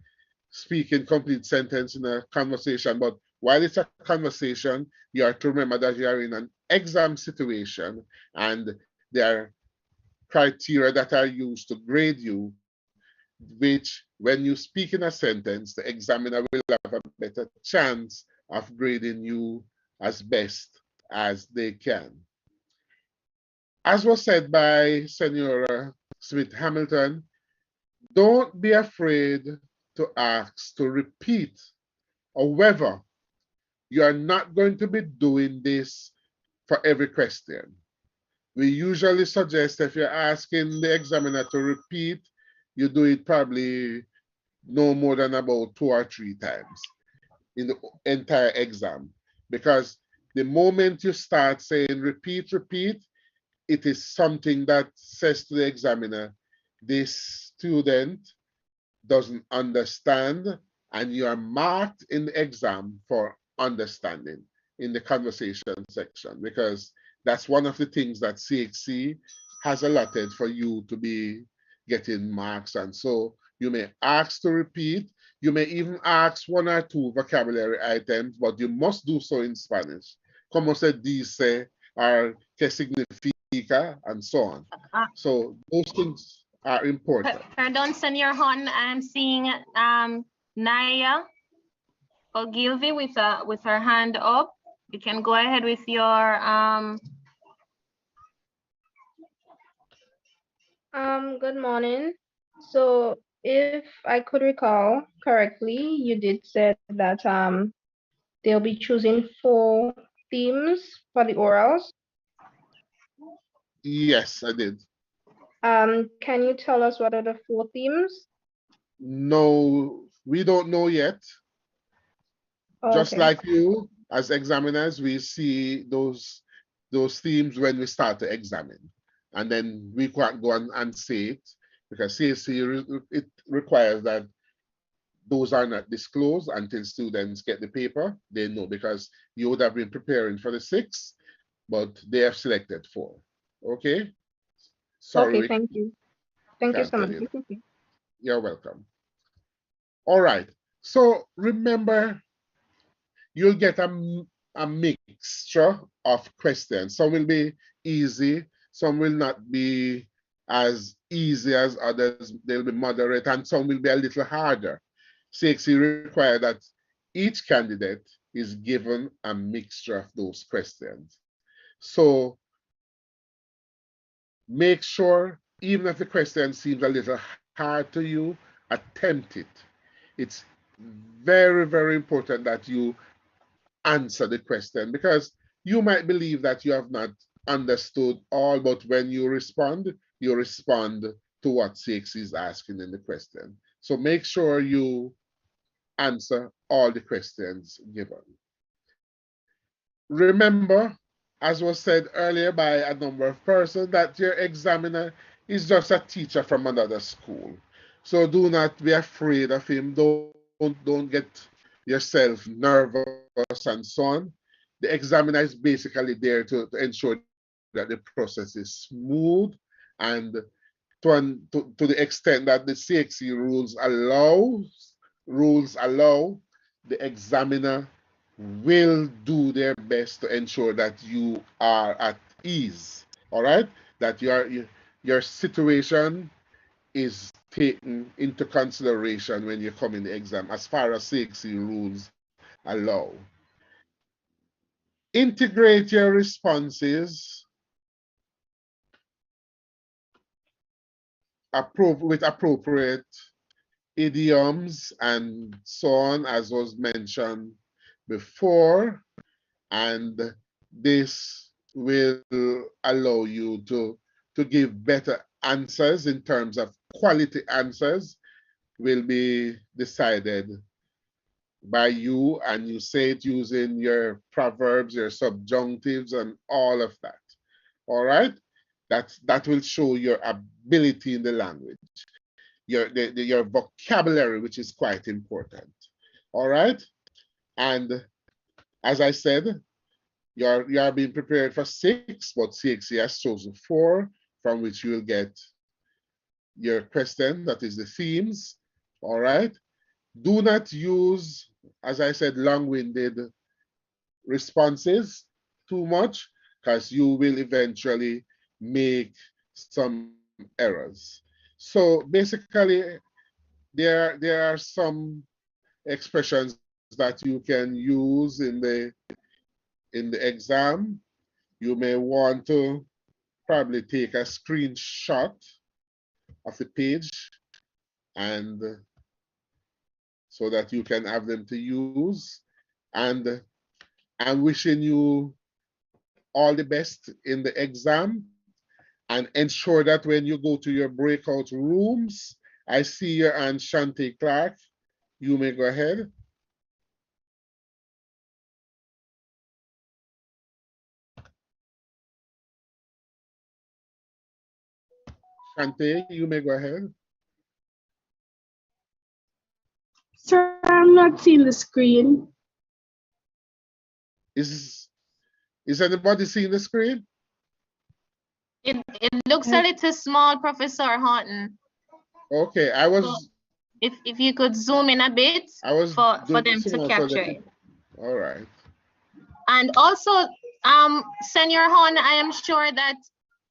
speak in complete sentence in a conversation, but while it's a conversation, you have to remember that you are in an exam situation and there are criteria that are used to grade you, which when you speak in a sentence, the examiner will have a better chance of grading you as best as they can. As was said by Senora Smith Hamilton, don't be afraid to ask to repeat. However, you are not going to be doing this for every question. We usually suggest if you're asking the examiner to repeat, you do it probably no more than about 2 or 3 times in the entire exam. Because the moment you start saying repeat, repeat, it is something that says to the examiner, this student doesn't understand, and you are marked in the exam for understanding in the conversation section, because that's one of the things that CXC has allotted for you to be getting marks. And so you may ask to repeat, you may even ask 1 or 2 vocabulary items, but you must do so in Spanish. Como se dice, or que significa, and so on. So those things are important. Pardon, Senor Hon, I'm seeing Naya Ogilvy with her hand up. You can go ahead with your Good morning. So if I could recall correctly, you did say that they'll be choosing 4 themes for the orals. Yes, I did. Can you tell us what are the 4 themes? No, we don't know yet. Just Okay. like you, as examiners, we see those themes when we start to examine. And then we can't go and say it because CSC it requires that those are not disclosed until students get the paper. They know because you would have been preparing for the 6, but they have selected 4. Okay? Sorry, Okay, we thank you. Thank you can't so tell much. you that. You're welcome. All right. So remember, you'll get a mixture of questions. Some will be easy, some will not be as easy as others. They'll be moderate, and some will be a little harder. CXC require that each candidate is given a mixture of those questions. So make sure, even if the question seems a little hard to you, attempt it. It's very, very important that you answer the question because you might believe that you have not understood all, but when you respond to what CXC is asking in the question. So make sure you answer all the questions given. Remember, as was said earlier by a number of persons, that your examiner is just a teacher from another school. So do not be afraid of him. Don't get yourself nervous and so on. The examiner is basically there to ensure that the process is smooth and to the extent that the CXC rules allow, the examiner will do their best to ensure that you are at ease. All right, that your situation is taken into consideration when you come in the exam, as far as CXC rules allow. Integrate your responses with appropriate idioms and so on, as was mentioned before, and this will allow you to give better answers in terms of quality answers will be decided by you, and you say it using your proverbs, your subjunctives, and all of that. All right? That will show your ability in the language, your vocabulary, which is quite important. All right? And as I said, you are being prepared for 6, but CXC has chosen 4, from which you will get your question, that is the themes. All right? Do not use, as I said, long-winded responses too much, because you will eventually make some errors. So basically, there are some expressions that you can use in the exam. You may want to probably take a screenshot of the page, and so that you can have them to use. And I'm wishing you all the best in the exam, and ensure that when you go to your breakout rooms, I see your Aunt Shante Clark. You may go ahead. Shante, you may go ahead. Sir, I'm not seeing the screen. Is anybody seeing the screen? It looks a little small, Professor Horton. Okay, I was. So if you could zoom in a bit for them to capture it. All right. And also, Senior Horn, I am sure that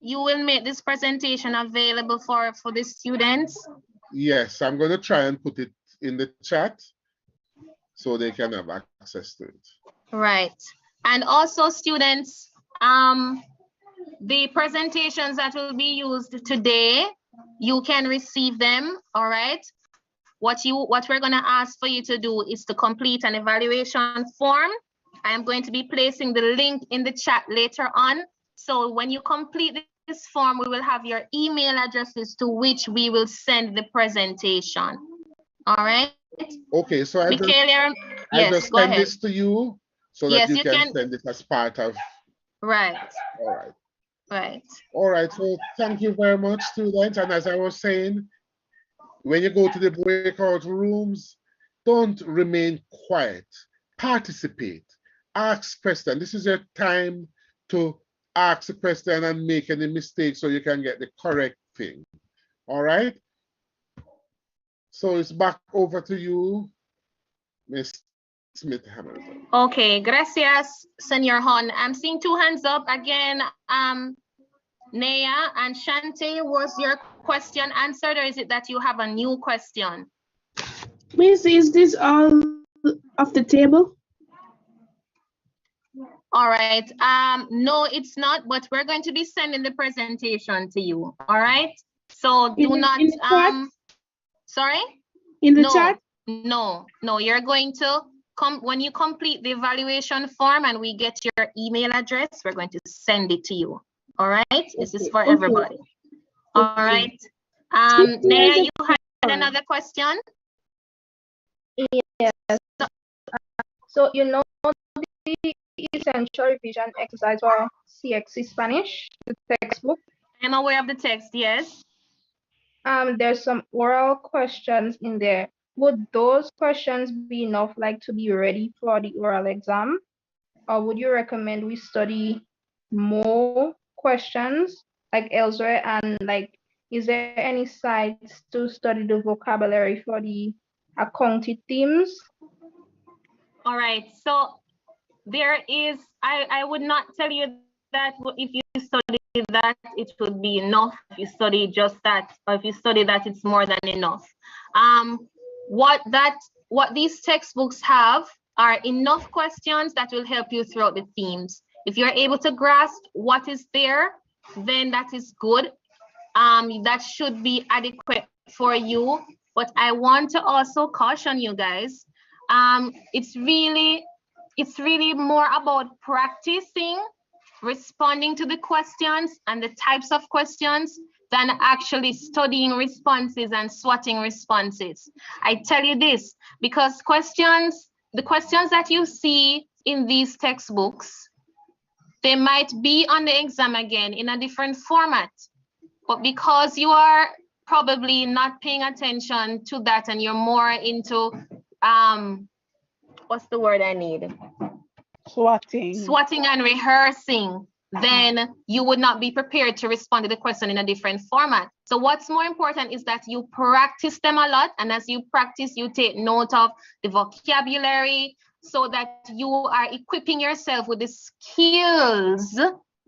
you will make this presentation available for the students. Yes, I'm going to try and put it in the chat so they can have access to it. Right. And also, students, the presentations that will be used today you can receive them, all right? What we're gonna ask for you to do is to complete an evaluation form. I am going to be placing the link in the chat later on. So when you complete this form, we will have your email addresses to which we will send the presentation. All right? Okay, so I just go send ahead. this to you so that Yes, you you can send it as part of. Right. All right. Right. All right, so thank you very much, students. And as I was saying, when you go to the breakout rooms, don't remain quiet. Participate. Ask questions. This is your time to ask a question and make any mistakes so you can get the correct thing. All right? So it's back over to you, Miss Smith Hamilton. Okay, gracias, Senor Hon. I'm seeing 2 hands up again. Naya and Shante, was your question answered, or is it that you have a new question? Miss, is this all off the table? All right. No, it's not, but we're going to be sending the presentation to you. All right. So do not sorry? In the chat? No, you're going to come when you complete the evaluation form and we get your email address, we're going to send it to you. All right. This is for everybody. All right. Naya, you had another question? Yes. So you know the essential revision exercise for CSEC Spanish, the textbook? I'm aware of the text, yes. There's some oral questions in there. Would those questions be enough like to be ready for the oral exam? Or would you recommend we study more questions like elsewhere, and like is there any sites to study the vocabulary for the accounted themes? All right, so there is, I would not tell you that if you study that it would be enough. If you study just that, or if you study that, it's more than enough. What these textbooks have are enough questions that will help you throughout the themes. If you're able to grasp what is there, then that is good. That should be adequate for you. But I want to also caution you guys, it's really more about practicing responding to the questions and the types of questions than actually studying responses and swatting responses. I tell you this because the questions that you see in these textbooks, they might be on the exam again in a different format, but because you are probably not paying attention to that and you're more into, what's the word I need? Swatting and rehearsing, then you would not be prepared to respond to the question in a different format. So what's more important is that you practice them a lot, and as you practice, you take note of the vocabulary so that you are equipping yourself with the skills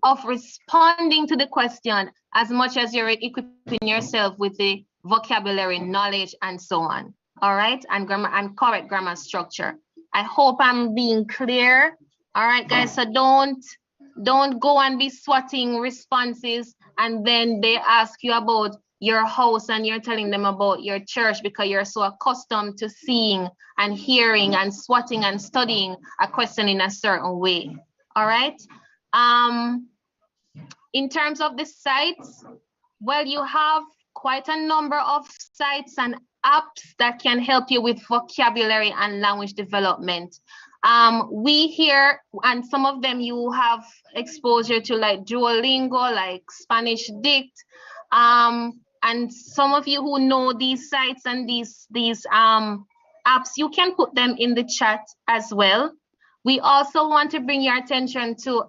of responding to the question as much as you're equipping yourself with the vocabulary knowledge and so on. All right, and grammar and correct grammar structure. I hope I'm being clear. All right, guys, so don't go and be swatting responses and then they ask you about your house and you're telling them about your church because you're so accustomed to seeing and hearing and swatting and studying a question in a certain way. All right. In terms of the sites, well, you have quite a number of sites and apps that can help you with vocabulary and language development. We here, and some of them you have exposure to, like Duolingo, like Spanish Dict, and some of you who know these sites and these apps, you can put them in the chat as well. We also want to bring your attention to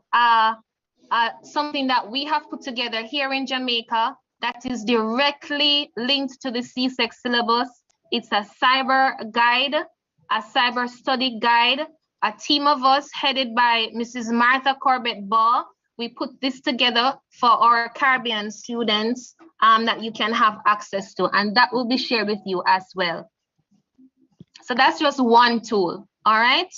something that we have put together here in Jamaica that is directly linked to the CSEC syllabus. It's a cyber guide, a cyber study guide. A team of us headed by Mrs. Martha Corbett-Ball. We put this together for our Caribbean students that you can have access to, and that will be shared with you as well. So that's just one tool, all right?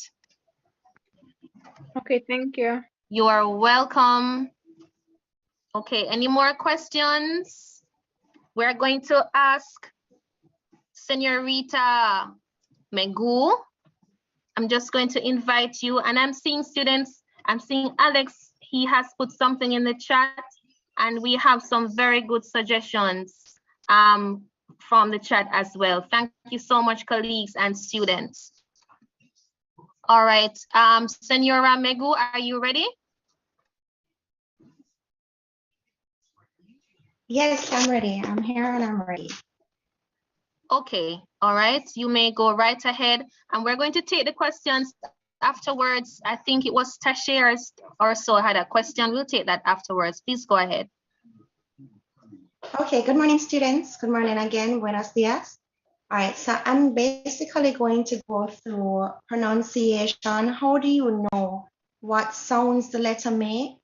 Okay, thank you. You are welcome. Okay, any more questions? We're going to ask Senorita Megu. I'm just going to invite you, and I'm seeing students, I'm seeing Alex, he has put something in the chat, and we have some very good suggestions from the chat as well. Thank you so much, colleagues and students. All right, Senora Megu, are you ready? Yes, I'm ready. I'm here and I'm ready. Okay, all right, you may go right ahead, and we're going to take the questions afterwards. I think it was Tasha or so had a question. We'll take that afterwards. Please go ahead. Okay, good morning, students. Good morning again. Buenos dias. All right, so I'm basically going to go through pronunciation. How do you know what sounds the letter make?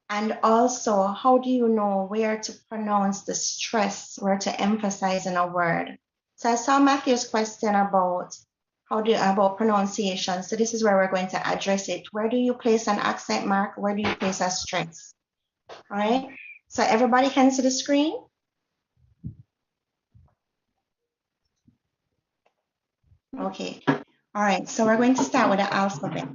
And also, how do you know where to pronounce the stress, where to emphasize in a word? So I saw Matthew's question about about pronunciation. So this is where we're going to address it. Where do you place an accent mark? Where do you place a stress? All right. So everybody can see the screen. Okay. All right. So we're going to start with the alphabet.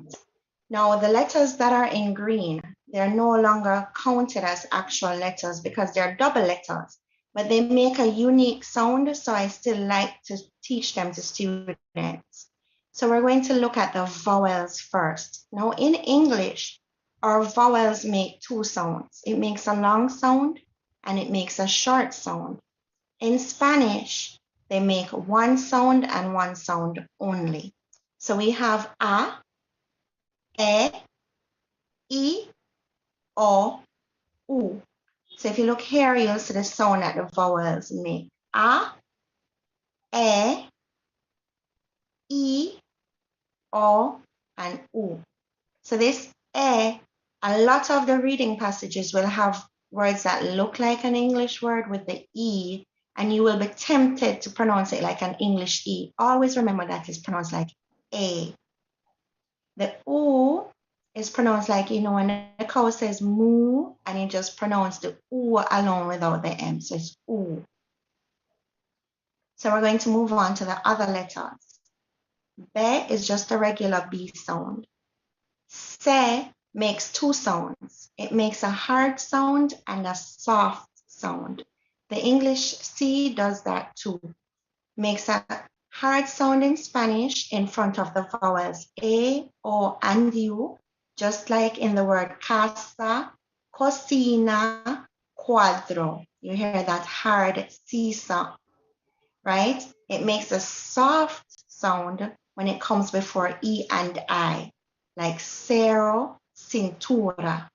Now the letters that are in green, they're no longer counted as actual letters because they're double letters, but they make a unique sound. So I still like to teach them to students. So we're going to look at the vowels first. Now in English, our vowels make two sounds. It makes a long sound and it makes a short sound. In Spanish, they make one sound and one sound only. So we have a, e, I, O, U. So if you look here, you'll see the sound that the vowels make. A, E, I, O, and U. So this E, a lot of the reading passages will have words that look like an English word with the E, and you will be tempted to pronounce it like an English E. Always remember that it's pronounced like A. The U is pronounced like, you know, when the cow says moo, and you just pronounce the U alone without the M. So it's U. So we're going to move on to the other letters. B is just a regular B sound. Se makes two sounds. It makes a hard sound and a soft sound. The English C does that too. Makes a hard sound in Spanish in front of the vowels A, O, and U, just like in the word casa, cocina, cuadro. You hear that hard C sound, right? It makes a soft sound when it comes before E and I, like cero, cintura,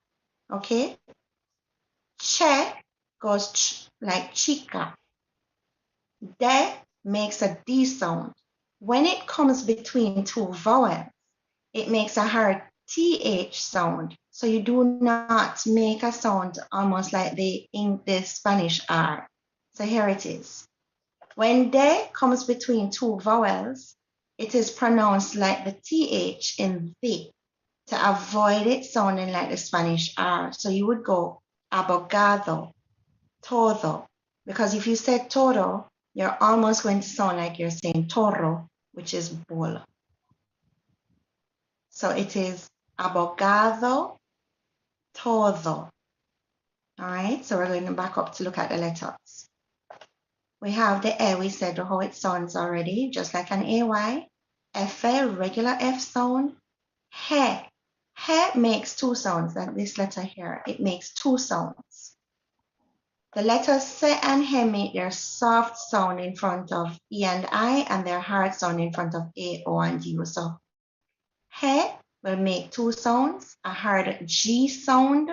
okay? Che goes like chica. De makes a D sound. When it comes between two vowels, it makes a hard TH sound. So you do not make a sound almost like the Spanish R. So here it is. When de comes between two vowels, it is pronounced like the TH in the to avoid it sounding like the Spanish R. So you would go abogado, todo, because if you said todo, you're almost going to sound like you're saying toro, which is bull. So it is abogado, todo. All right, so we're going to back up to look at the letters. We have the E, we said how it sounds already, just like an AY. F, regular F sound. He. He makes two sounds, like this letter here. It makes two sounds. The letters Se and He make their soft sound in front of E and I, and their hard sound in front of A, O, and U. So He will make two sounds, a hard G sound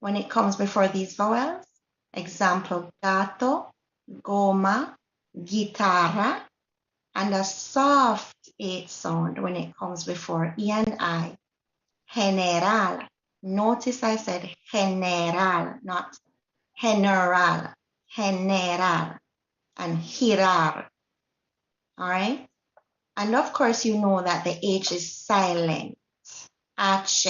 when it comes before these vowels. Example, gato, goma, guitarra, and a soft H sound when it comes before E and I. General. Notice I said general, not general. General and girar. All right. And of course, you know that the H is silent. H.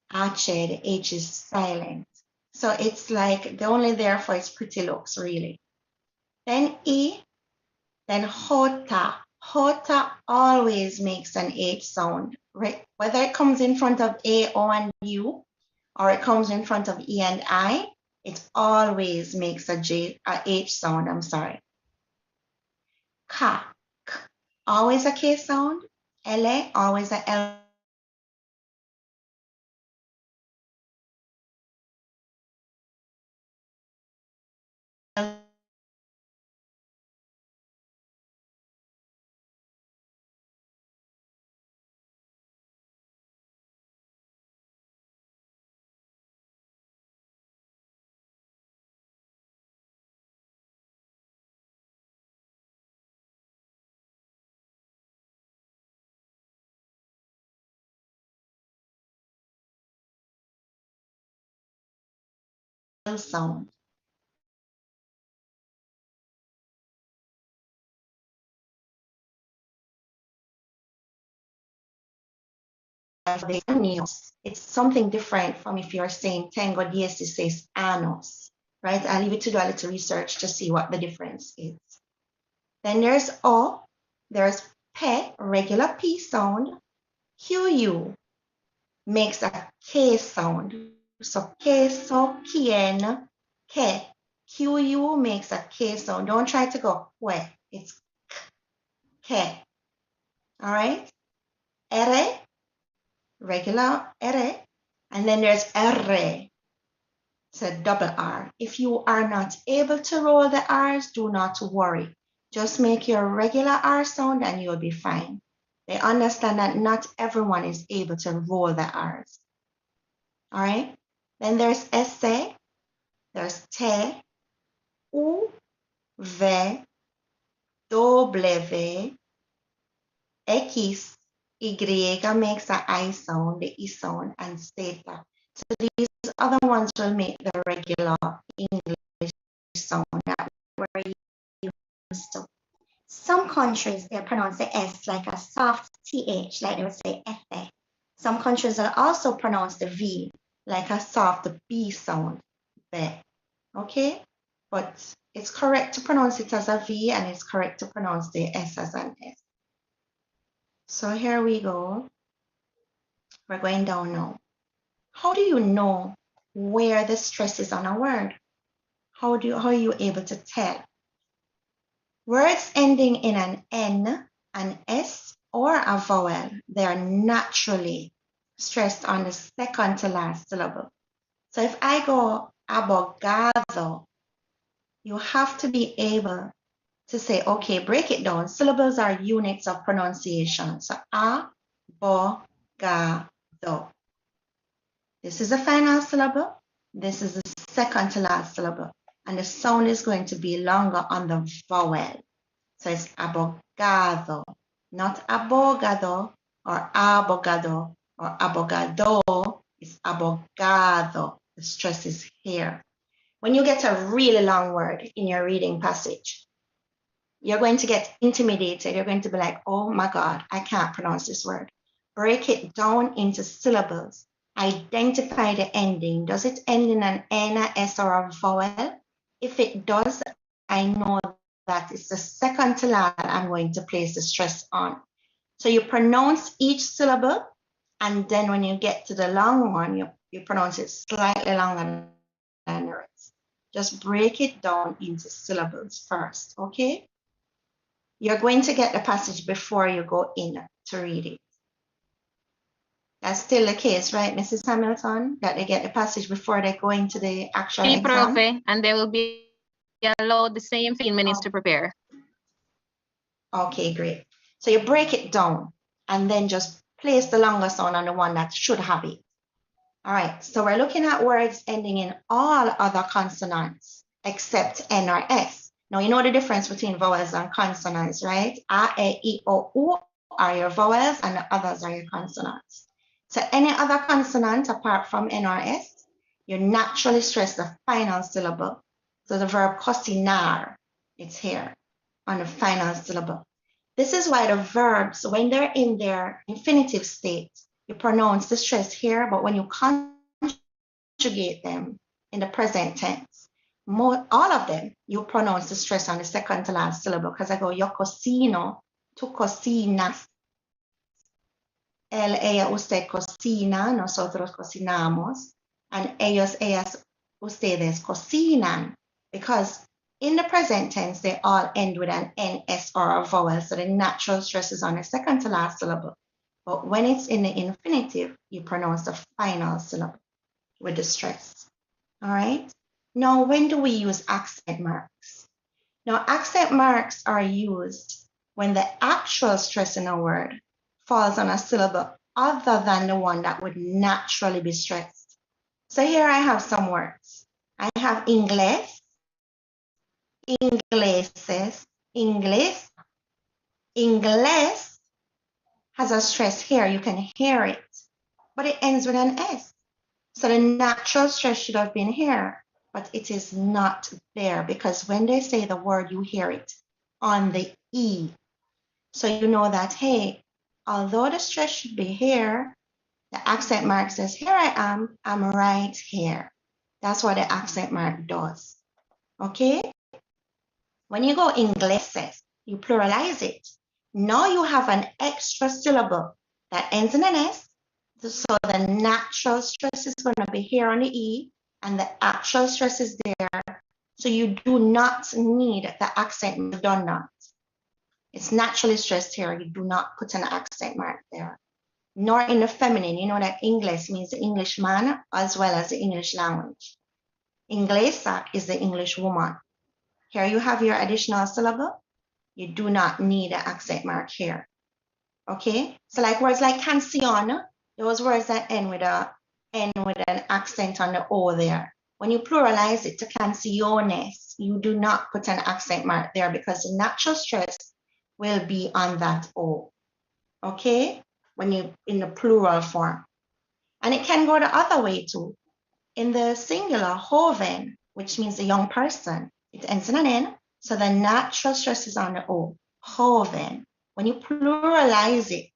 The H is silent. So it's like they're only there for its pretty looks, really. Then E, then hota. Hota always makes an H sound, right? Whether it comes in front of A, O, and U, or it comes in front of E and I, it always makes a H sound, I'm sorry. Ka, k, always a K sound. Ele, always a L sound. It's something different from if you're saying tengo diez says anos, right? I'll leave it to do a little research to see what the difference is. Then there's O, there's pe, regular P sound. QU makes a K sound. So queso, quien, que. QU makes a K sound. Don't try to go we. It's ke. All right? R, regular R. And then there's R. It's a double R. If you are not able to roll the R's, do not worry. Just make your regular R sound and you'll be fine. They understand that not everyone is able to roll the R's. All right? Then there's ese, there's te, u, v, w, x, y makes an I sound, the E sound, and zeta. So these other ones will make the regular English sound that we're used to. Some countries, they pronounce the S like a soft TH, like they would say F. Some countries will also pronounce the V like a soft B sound, be. Okay? But it's correct to pronounce it as a V and it's correct to pronounce the S as an S. So here we go. We're going down now. How do you know where the stress is on a word? How are you able to tell? Words ending in an N, an S, or a vowel, they are naturally stressed on the second to last syllable. So if I go abogado, you have to be able to say, okay, break it down. Syllables are units of pronunciation. So abogado. This is the final syllable. This is the second to last syllable. And the sound is going to be longer on the vowel. So it's abogado, not abogado or abogado or abogado. It's abogado. The stress is here. When you get a really long word in your reading passage, you're going to get intimidated. You're going to be like, oh my God, I can't pronounce this word. Break it down into syllables. Identify the ending. Does it end in an N, a S, or a vowel? If it does, I know that it's the second to last I'm going to place the stress on. So you pronounce each syllable, and then when you get to the long one, you pronounce it slightly longer than the rest. Just break it down into syllables first, okay? You're going to get the passage before you go in to read it. That's still the case, right, Mrs. Hamilton? That they get the passage before they go into the actual exam? Profe, and they will be allowed the same 15 minutes to prepare. Okay, great. So you break it down and then just place the longer sound on the one that should have it. All right, so we're looking at words ending in all other consonants except N or S. Now, you know the difference between vowels and consonants, right? A, E, I, O, U are your vowels and the others are your consonants. So any other consonant apart from N or S, you naturally stress the final syllable. So the verb cocinar, it's here on the final syllable. This is why the verbs, when they're in their infinitive state, you pronounce the stress here, but when you conjugate them, in the present tense. All of them, you pronounce the stress on the second to last syllable, because I go, yo cocino, tú cocinas. Él, ella, usted cocina, nosotros cocinamos, and ellos, ellas, ustedes cocinan, because in the present tense, they all end with an NS or a vowel, so the natural stress is on the second to last syllable. But when it's in the infinitive, you pronounce the final syllable with the stress. All right? Now, when do we use accent marks? Now, accent marks are used when the actual stress in a word falls on a syllable other than the one that would naturally be stressed. So here I have some words. I have inglés, ingleses, inglés. Inglés has a stress here. You can hear it, but it ends with an S. So the natural stress should have been here, but it is not there, because when they say the word, you hear it on the E. So you know that, hey, although the stress should be here, the accent mark says, here I am, I'm right here. That's what the accent mark does. Okay? When you go ingleses, you pluralize it. Now you have an extra syllable that ends in an S. So the natural stress is going to be here on the E, and the actual stress is there. So you do not need the accent redundant. It's naturally stressed here. You do not put an accent mark there. Nor in the feminine. You know that English means the English man as well as the English language. Inglesa is the English woman. Here you have your additional syllable. You do not need an accent mark here. Okay? So like words like canción, those words that end with an accent on the O there. When you pluralize it to canciones, you do not put an accent mark there, because the natural stress will be on that O. Okay? When you in the plural form. And it can go the other way too. In the singular, joven, which means a young person, it ends in an N, so the natural stress is on the O. Joven. When you pluralize it,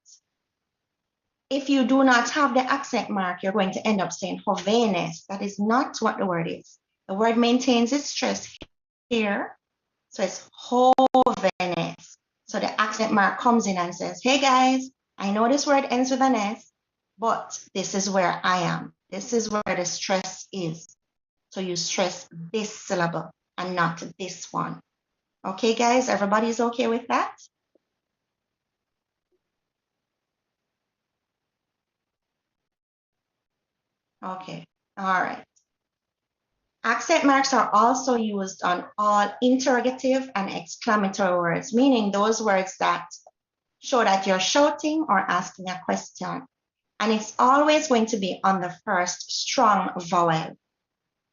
if you do not have the accent mark, you're going to end up saying jovenes. That is not what the word is. The word maintains its stress here. So it's jovenes. So the accent mark comes in and says, hey guys, I know this word ends with an S, but this is where I am. This is where the stress is. So you stress this syllable and not this one. Okay, guys, everybody's okay with that? Okay, all right. Accent marks are also used on all interrogative and exclamatory words, meaning those words that show that you're shouting or asking a question. And it's always going to be on the first strong vowel,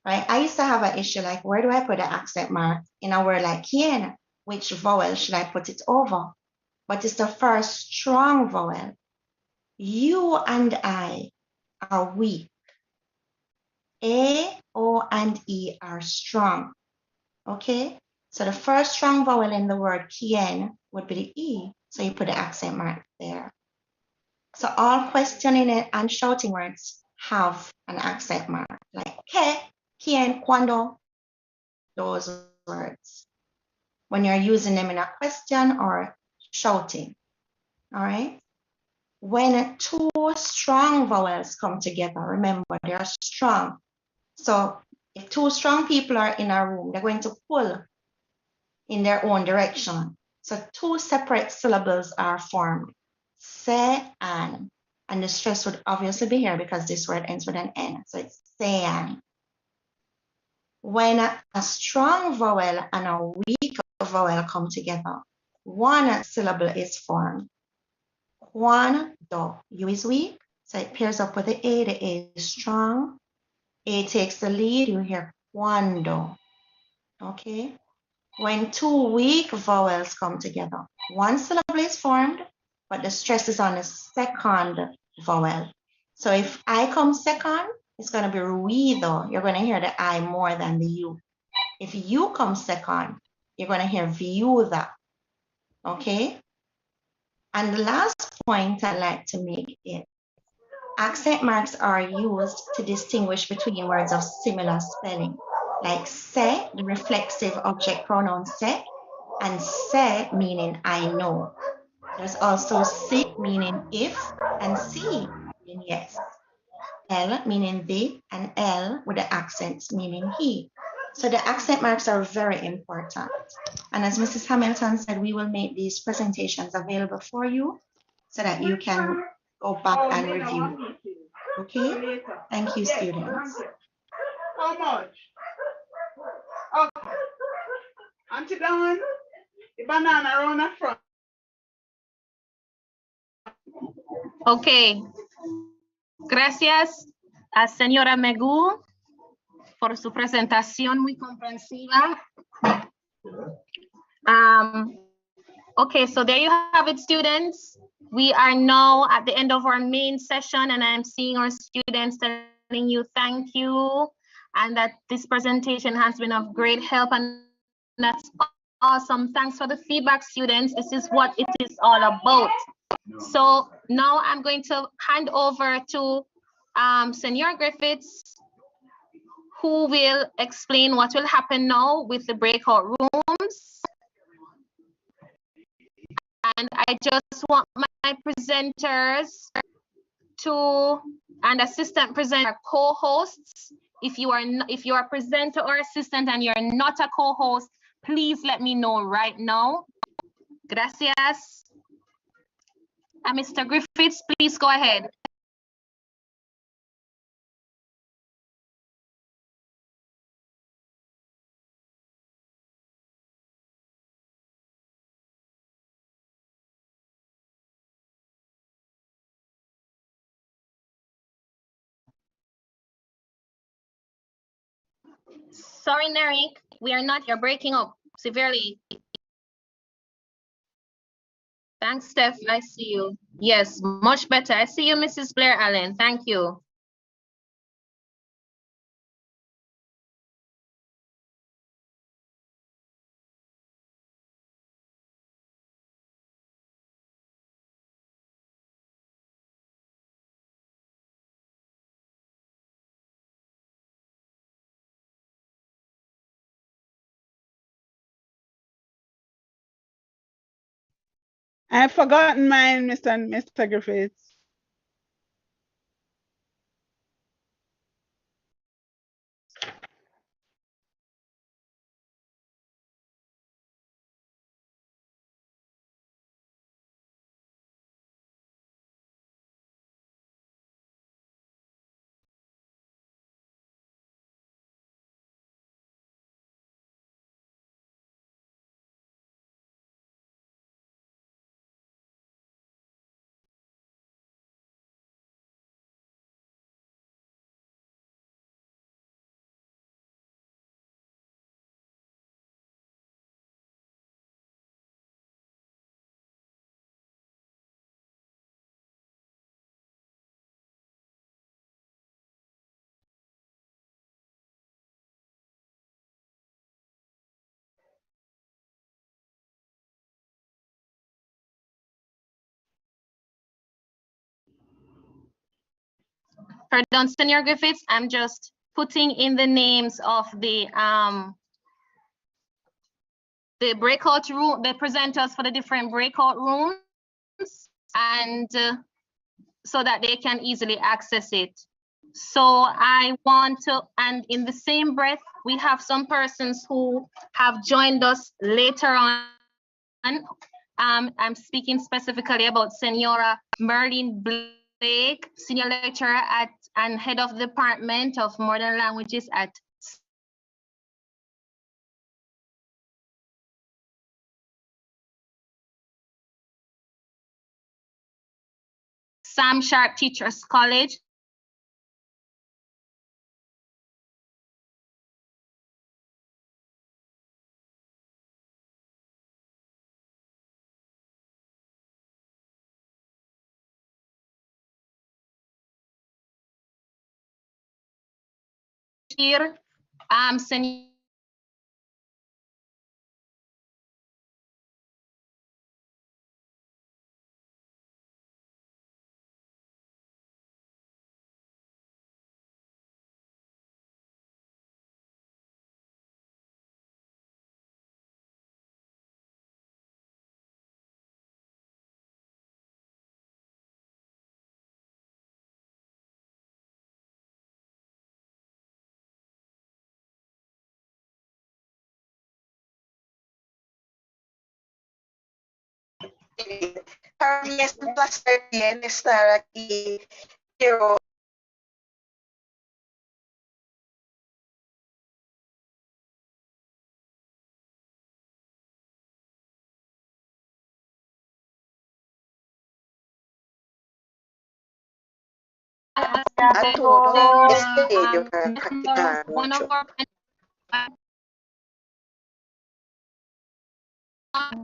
right? I used to have an issue like, where do I put an accent mark in a word like quien? Which vowel should I put it over? But it's the first strong vowel. You and I are weak. A, O, and E are strong. Okay? So the first strong vowel in the word quien would be the E. So you put the accent mark there. So all questioning and shouting words have an accent mark, like que, quien, cuando, those words, when you're using them in a question or shouting. All right? When two strong vowels come together, remember they're strong. So if two strong people are in a room, they're going to pull in their own direction. So two separate syllables are formed, se and the stress would obviously be here because this word ends with an N. So it's sean. When a strong vowel and a weak vowel come together, one syllable is formed. Cuando. U is weak, so it pairs up with the A is strong. A takes the lead, you hear cuando. Okay? When two weak vowels come together, one syllable is formed, but the stress is on the second vowel. So if I come second, it's going to be ruido. You're going to hear the I more than the U. If you come second, you're going to hear viuda. Okay? And the last point I'd like to make is Accent marks are used to distinguish between words of similar spelling, like se, the reflexive object pronoun se, and se meaning I know. There's also si meaning if, and si meaning yes. L meaning the, and L with the accents meaning he. So the accent marks are very important. And as Mrs. Hamilton said, we will make these presentations available for you so that you can go back and review. Okay? Thank you, students. How much? Okay. Auntie Dawn, the banana around the front. Okay. Gracias a señora Megu por su presentación muy comprensiva. Okay, so there you have it, students. We are now at the end of our main session, and I'm seeing our students telling you thank you, and that this presentation has been of great help, and that's awesome. Thanks for the feedback, students. This is what it is all about. So now I'm going to hand over to Senor Griffiths, who will explain what will happen now with the breakout rooms. And I just want my presenters to, and assistant presenter co-hosts. If you are a presenter or assistant and you're not a co-host, please let me know right now. Gracias. Mr. Griffiths, please go ahead. Sorry, Nerik, we are not, you're breaking up severely. Thanks, Steph, I see you. Yes, much better. I see you, Mrs. Blair Allen, thank you. I've forgotten mine, Mr. Griffiths. Pardon, Senor Griffiths, I'm just putting in the names of the breakout room, the presenters for the different breakout rooms, and so that they can easily access it. So I want to, and in the same breath, we have some persons who have joined us later on. I'm speaking specifically about Senora Merlin Blake, senior lecturer at and head of the Department of Modern Languages at Sam Sharp Teachers College. Here, Senor Para mí es un placer bien estar aquí. Quiero a todos este medio para practicar mucho.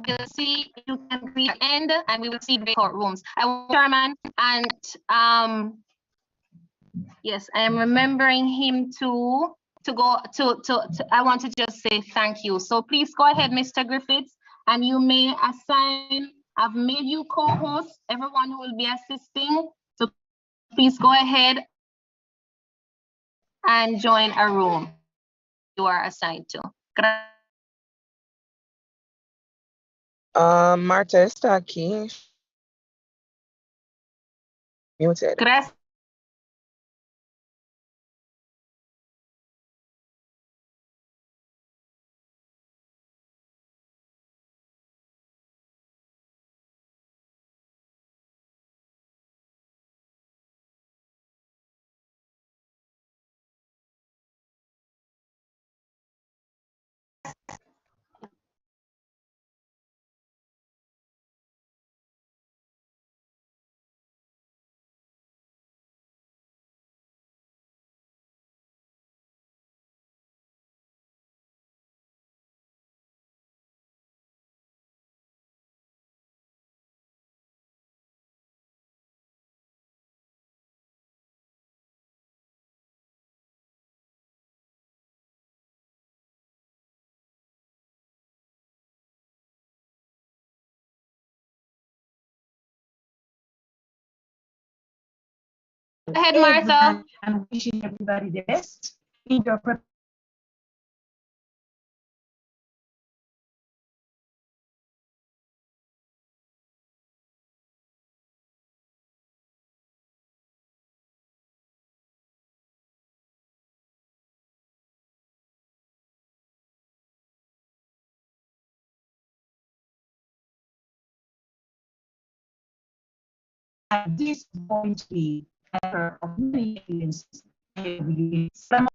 We'll see if you can read end and we will see breakout rooms. I want Chairman and yes, I am remembering him to go to I want to just say thank you. So please go ahead, Mr. Griffiths, and you may assign, I've made you co-host, everyone who will be assisting. So please go ahead and join a room you are assigned to. Marta está aquí. Muted. Gracias. Go ahead, Martha. And wishing everybody the best in your and this is going to be a of many experiences. Some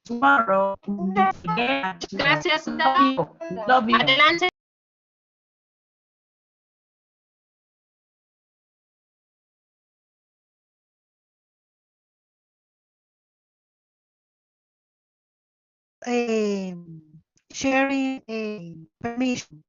tomorrow, Gracias. love you. Adelante. Sharing permission.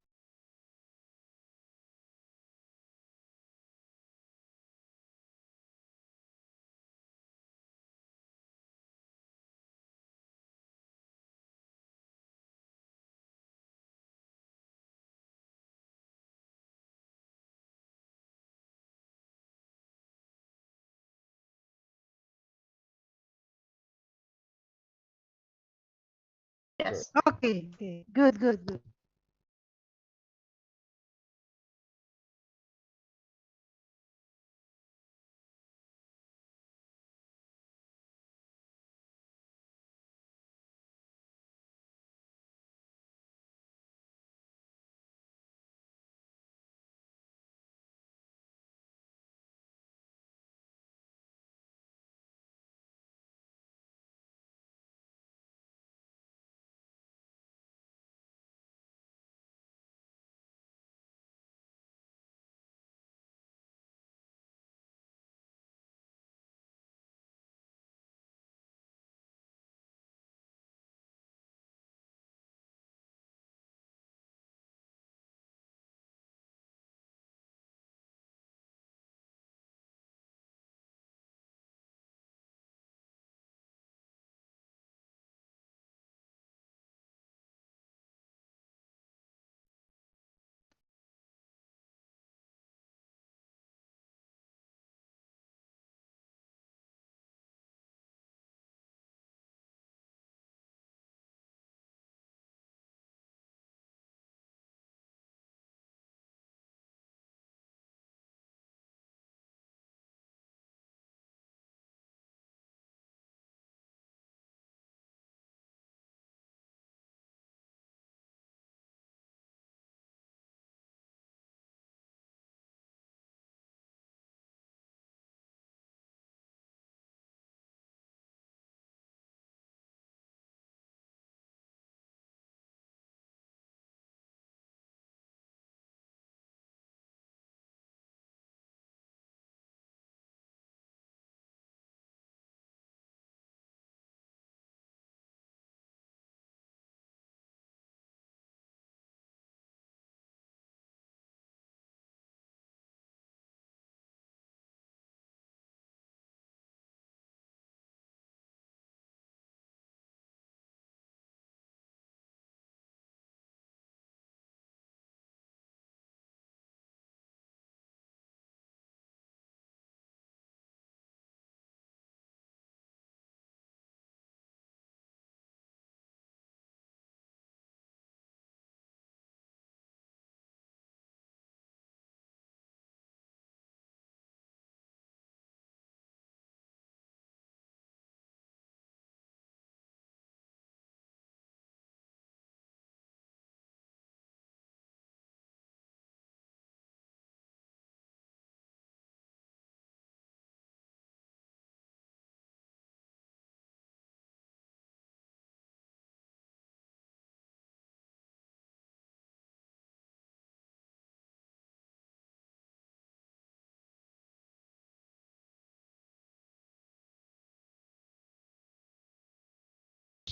Yes. Okay, okay, good, good, good.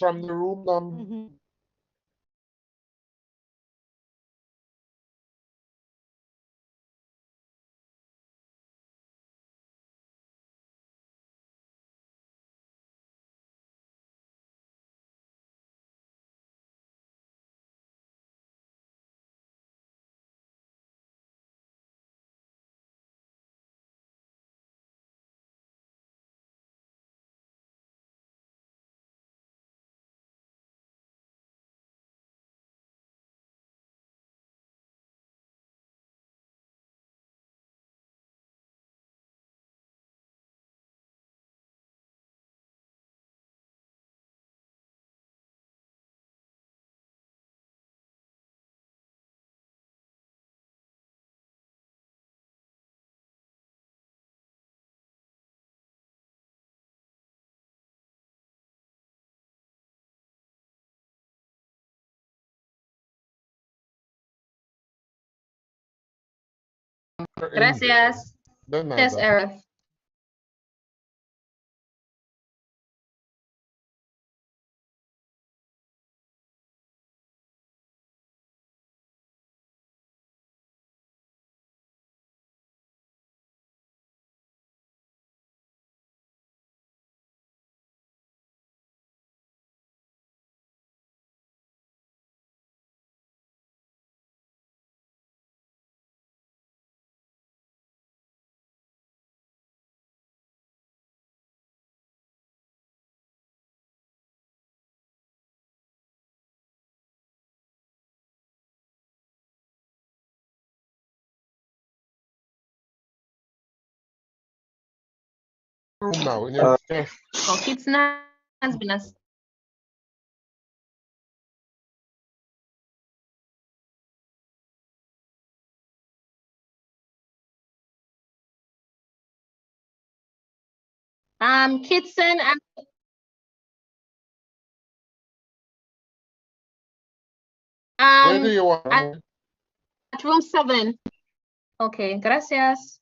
from the room number. Gracias. De Test nada. error. Room now. In your test. Oh, Kitson has been assigned. Kitson Where do you want? at room 7. Okay, gracias.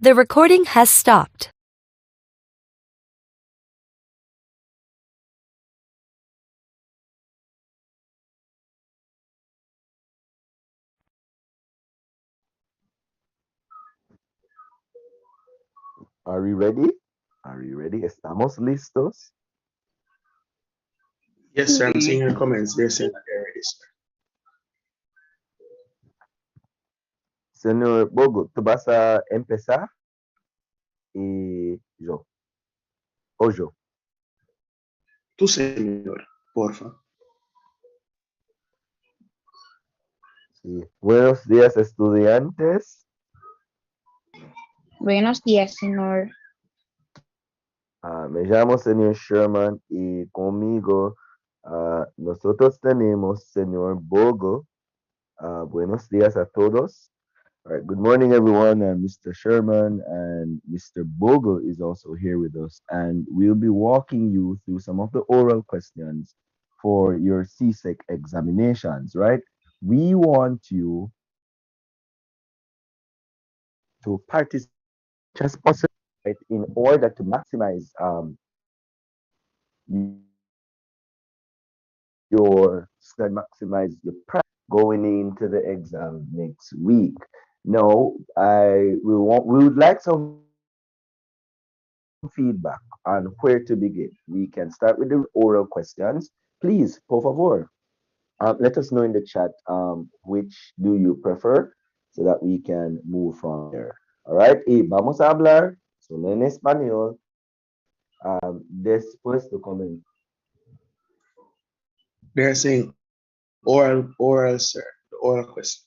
The recording has stopped. Are we ready? Are we ready? ¿Estamos listos? Yes, sir. I'm seeing your comments. They're saying that they're ready, sir. Señor Bogo, tú vas a empezar y yo, o yo. Tú, señor, porfa. Sí. Buenos días, estudiantes. Buenos días, señor. Me llamo señor Sherman y conmigo nosotros tenemos señor Bogo. Buenos días a todos. All right, good morning, everyone. Mr. Sherman and Mr. Bogo is also here with us, and we'll be walking you through some of the oral questions for your CSEC examinations, right? We want you to participate as possible, right, in order to maximize your maximize your prep going into the exam next week. Now, we would like some feedback on where to begin. We can start with the oral questions. Please, por favor, let us know in the chat which do you prefer so that we can move from there. All right, y vamos a hablar solo en español después de comer. They're saying oral, sir. The oral questions.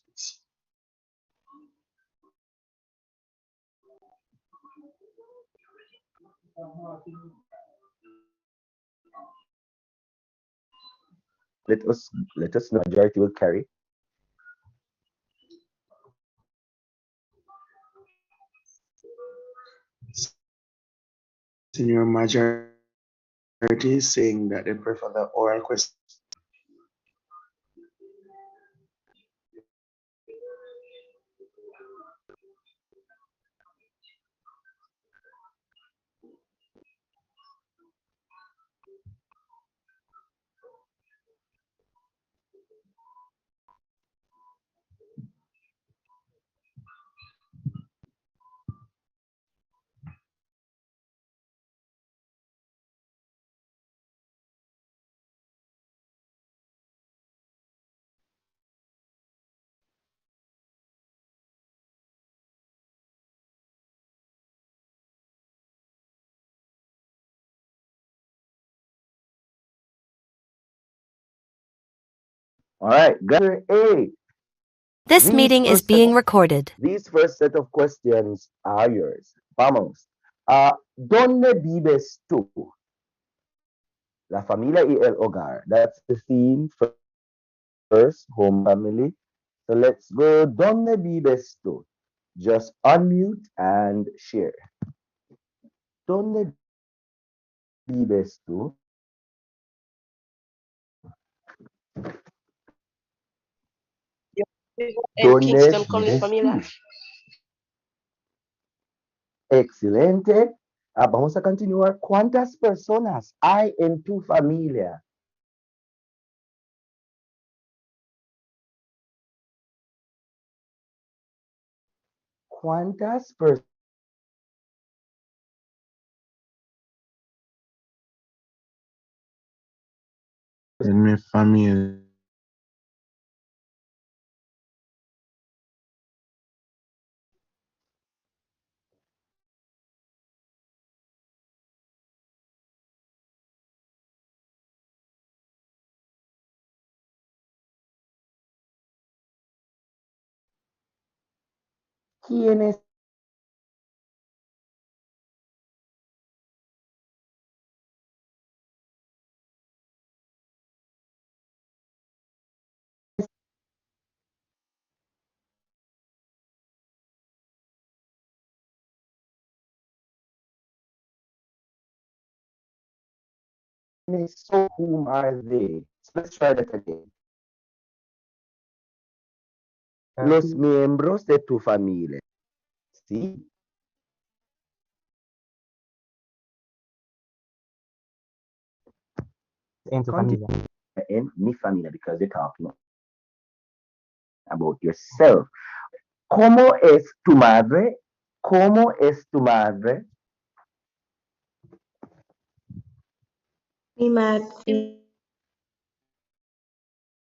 Let us know majority will carry. Senior majority is saying that they prefer the oral question. All right, Gather A. This meeting is being recorded. These first set of questions are yours. Vamos. ¿Dónde vives tú? La familia y el hogar. That's the theme for first, home family. So let's go. ¿Dónde vives tú? Just unmute and share. ¿Dónde vives tú? En Kingston con mi familia. Excelente. Vamos a continuar. ¿Cuántas personas hay en tu familia? ¿Cuántas personas? En mi familia. ¿Quiénes so whom are they? So let's try that again. Los miembros de tu familia. ¿Sí? En tu familia. En mi familia, because they're talking about yourself. ¿Cómo es tu madre? ¿Cómo es tu madre? Mi madre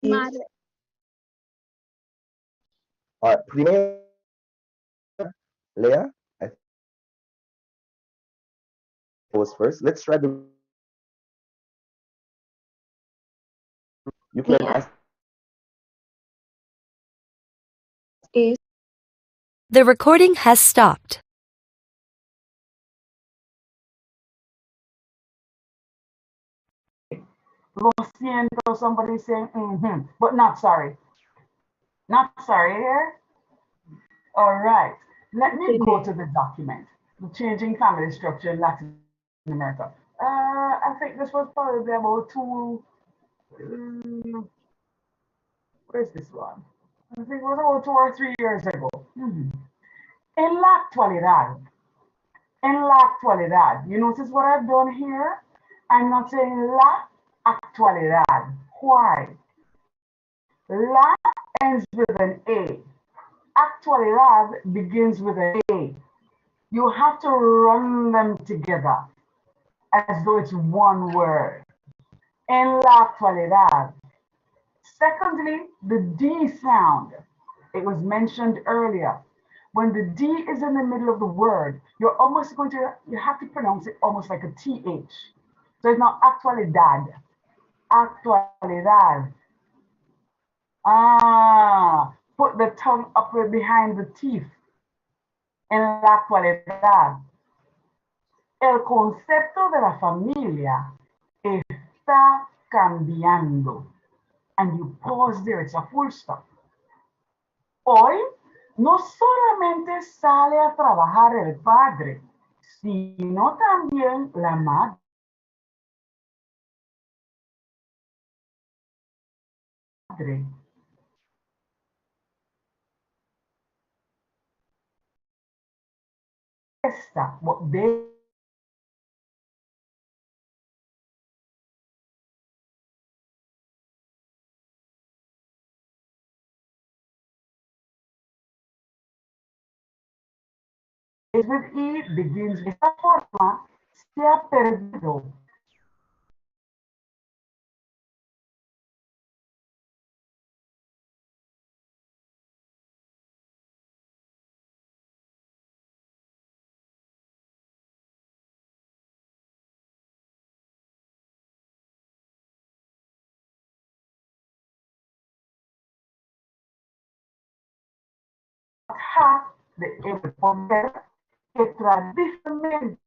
Madre. All right, primero, Leah, I was first. Let's try the. You can ask. The recording has stopped. Lo siento, somebody saying, but not sorry. Not sorry here. All right, let me go to the document, the changing family structure in Latin America. I think this was probably about where's this one? I think it was about 2 or 3 years ago. En la actualidad, you notice what I've done here? I'm not saying la actualidad. Why? La ends with an A. Actualidad begins with an A. You have to run them together as though it's one word. En la actualidad. Secondly, the D sound. It was mentioned earlier. When the D is in the middle of the word, you have to pronounce it almost like a TH. So it's not actualidad. Actualidad. Put the tongue up behind the teeth. En la actualidad. El concepto de la familia está cambiando. And you pause there, it's a full stop. Hoy no solamente sale a trabajar el padre, sino también la madre. What they with E begins with esta forma, se ha perdido. De poder que tradicionalmente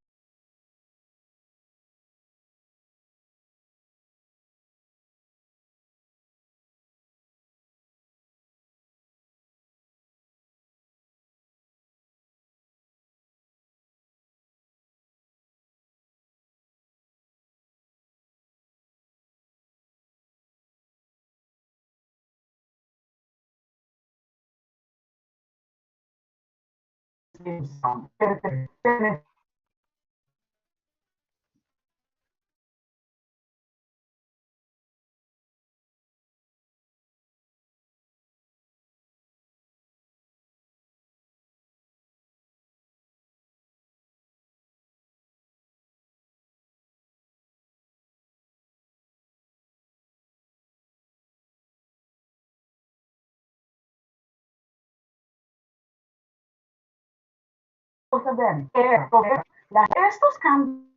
estos cambios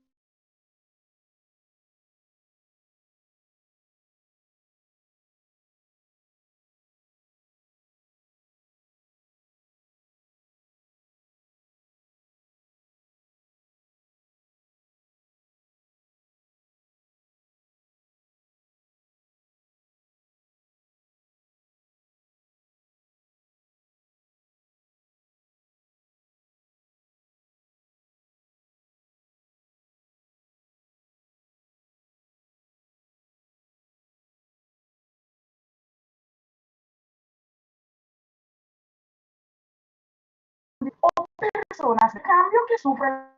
o personas de cambio que sufren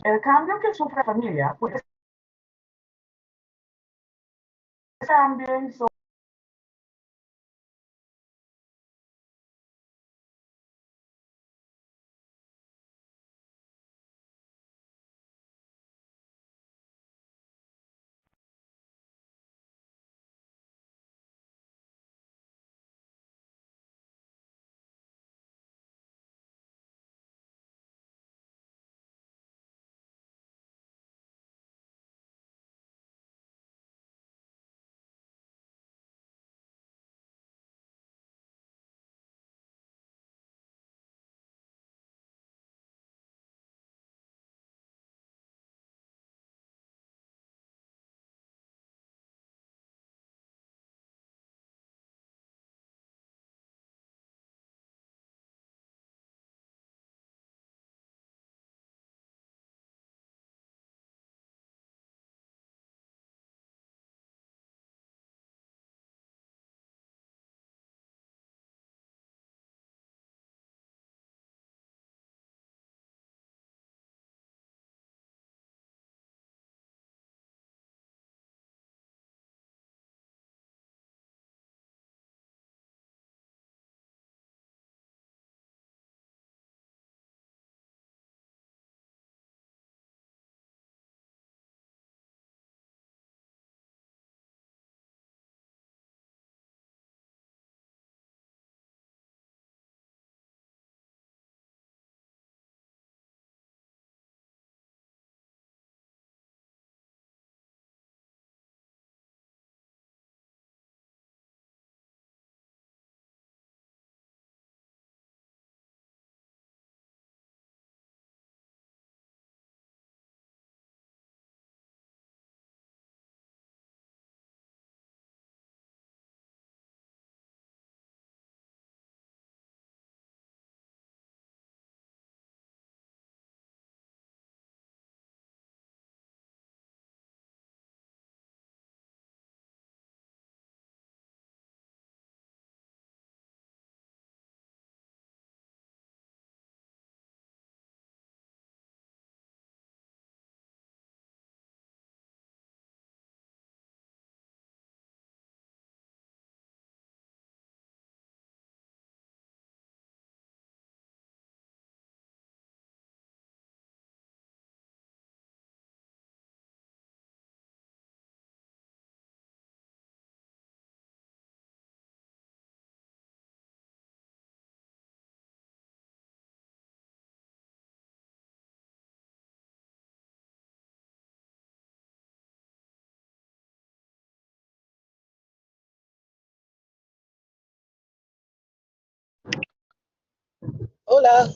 el cambio que sufre la familia, pues también son Hola.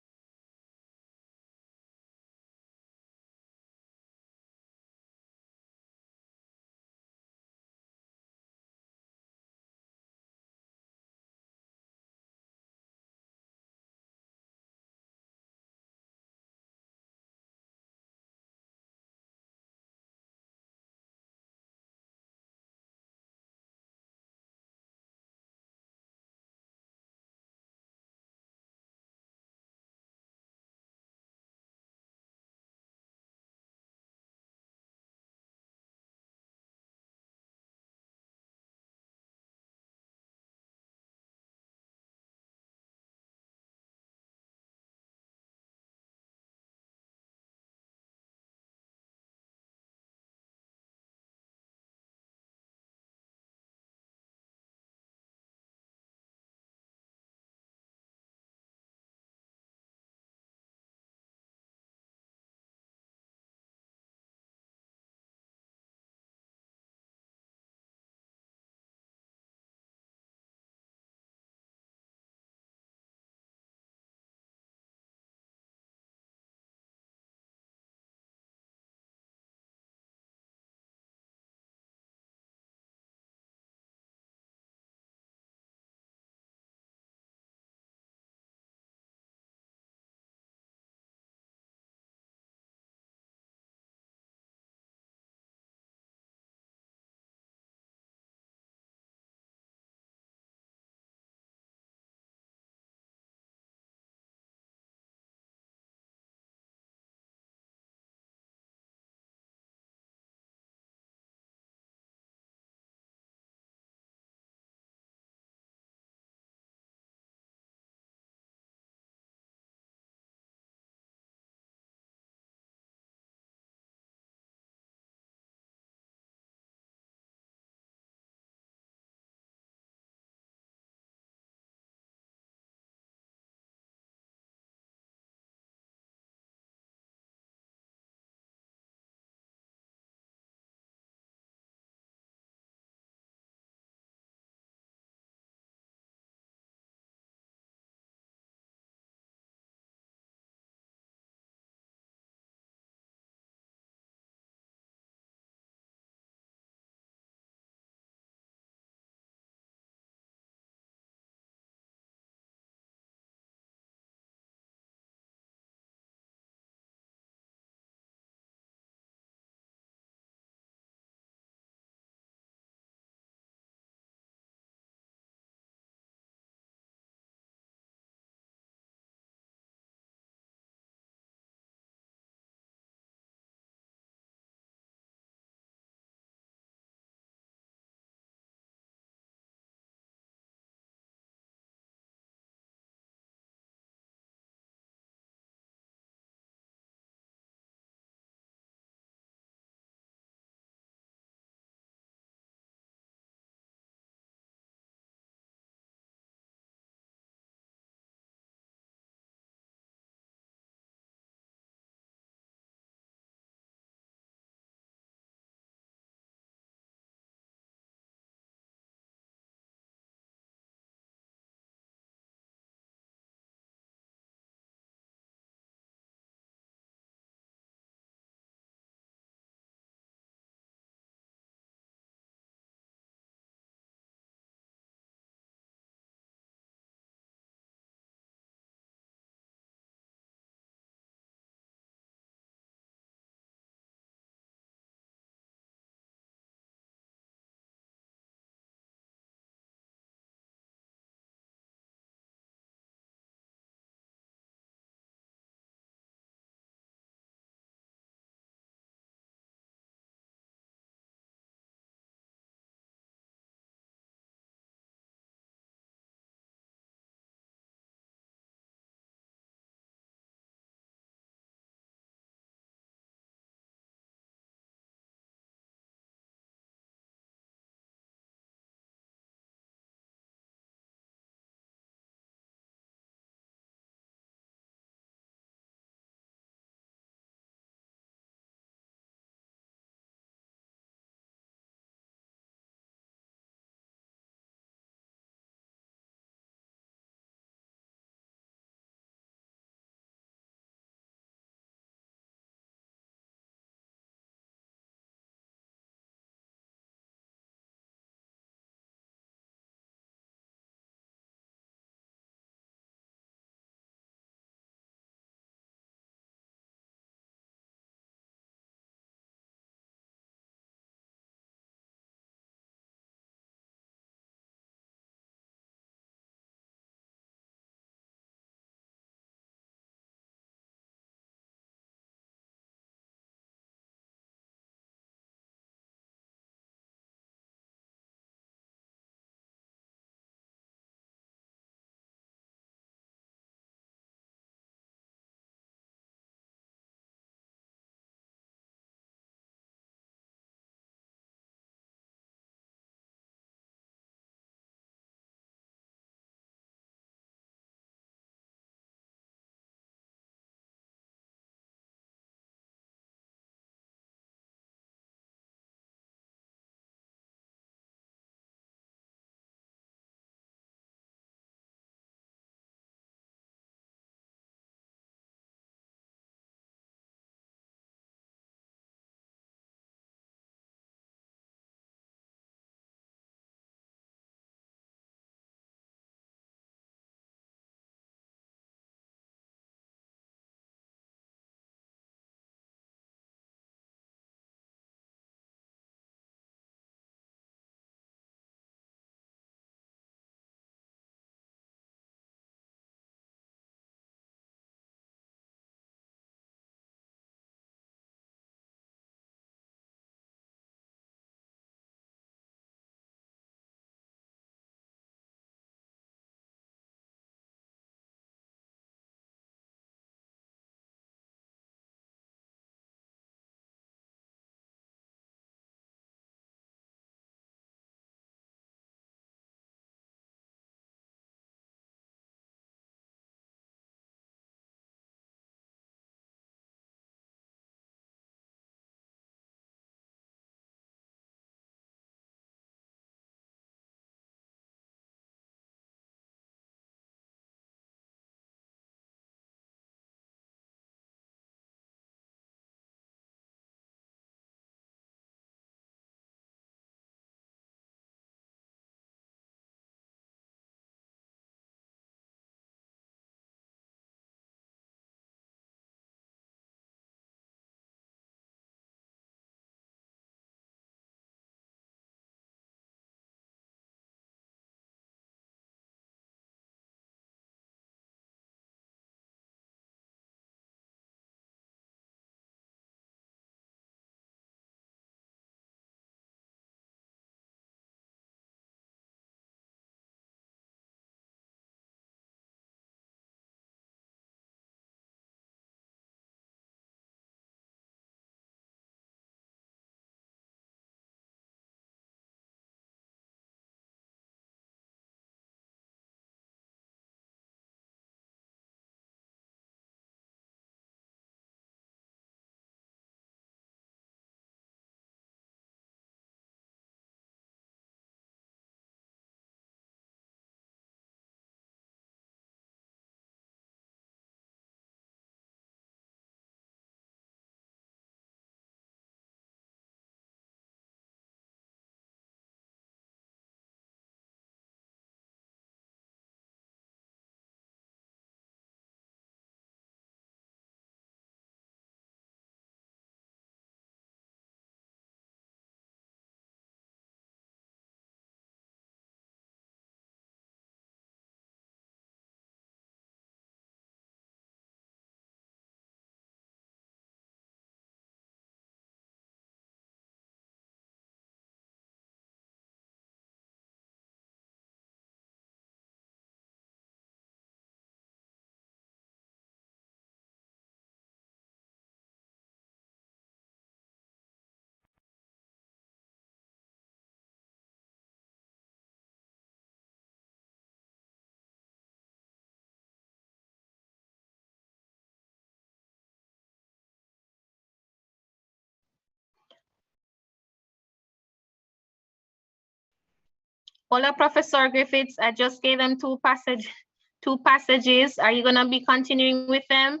Hola, Professor Griffiths. I just gave them two passages. Are you gonna be continuing with them?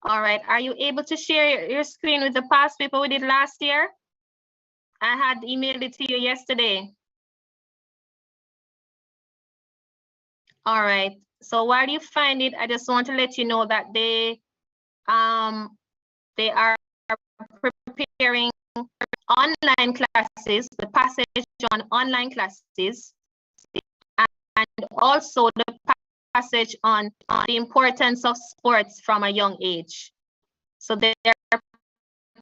All right. Are you able to share your screen with the past paper we did last year? I had emailed it to you yesterday. All right. So while you find it, I just want to let you know that they are preparing online classes, the passage on online classes, and also the passage on the importance of sports from a young age. So they're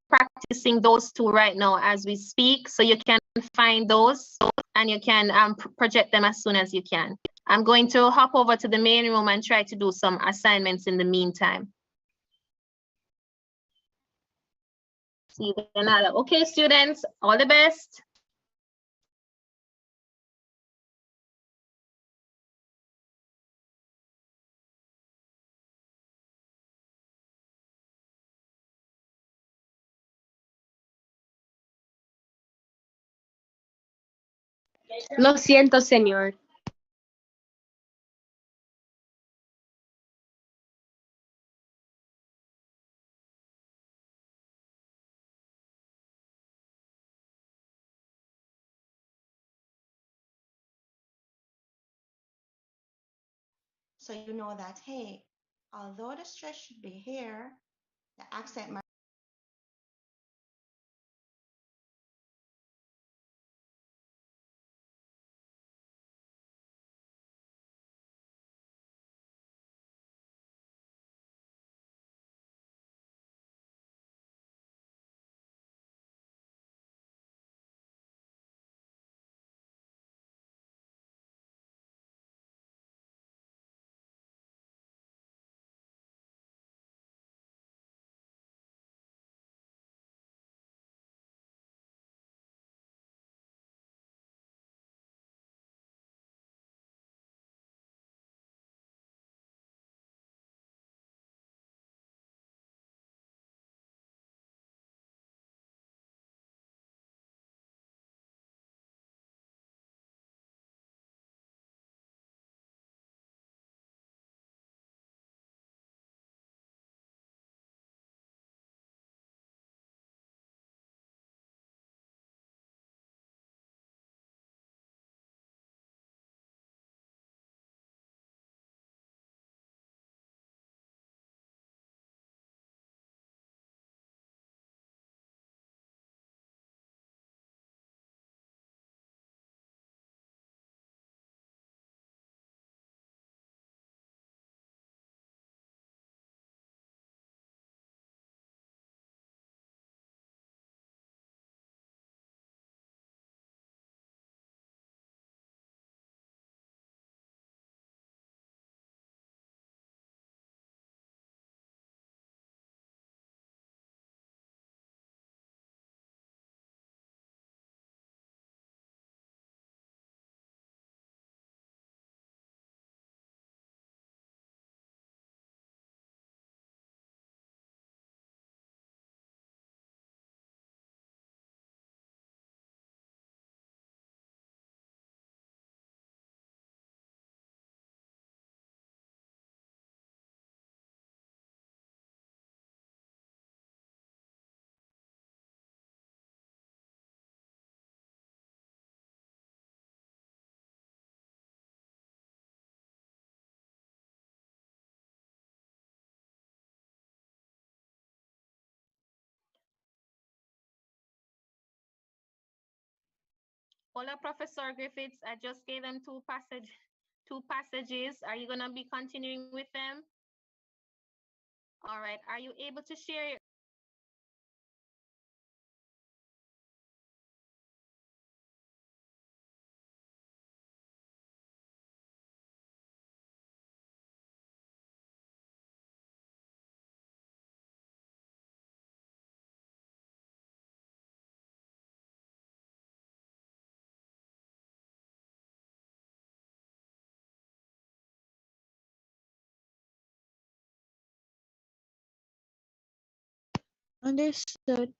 practicing those two right now as we speak. So you can find those and you can project them as soon as you can. I'm going to hop over to the main room and try to do some assignments in the meantime. See you then. Okay, students, all the best. Lo siento, señor. So you know that, hey, although the stress should be here, the accent might. Hola, Professor Griffiths. I just gave them two passages. Are you gonna be continuing with them? All right. Are you able to share Understood.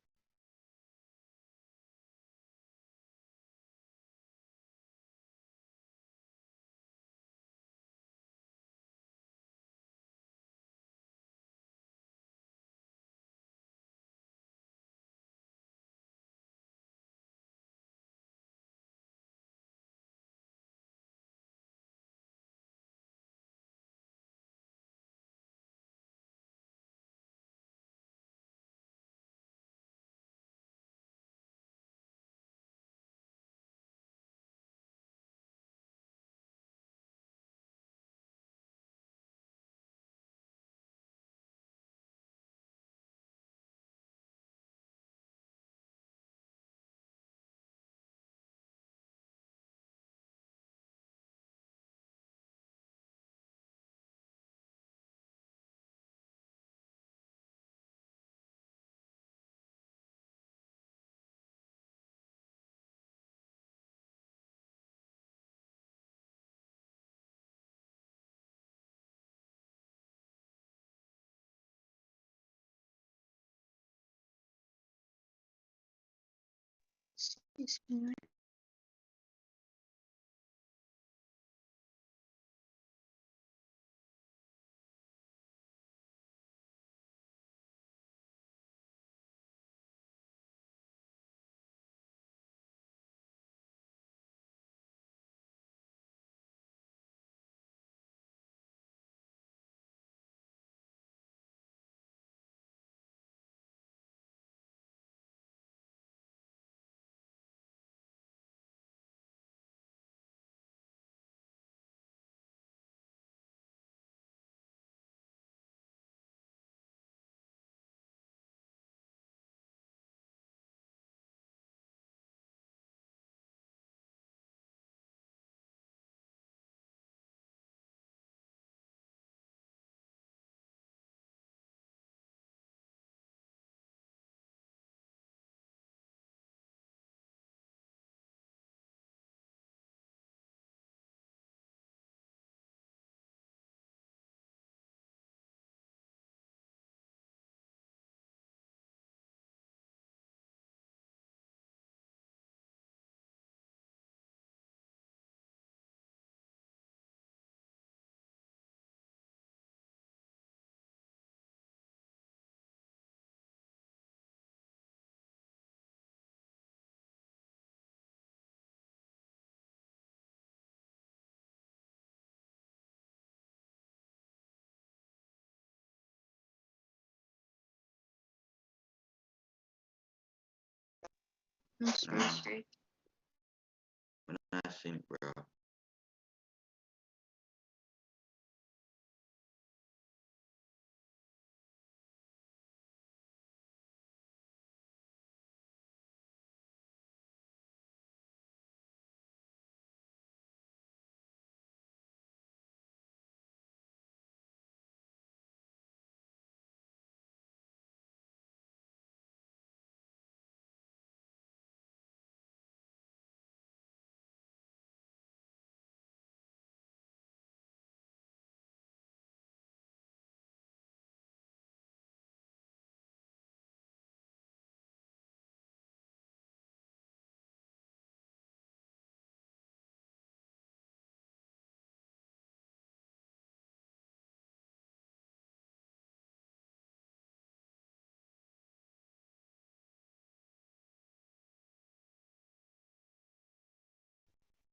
Nothing, bro.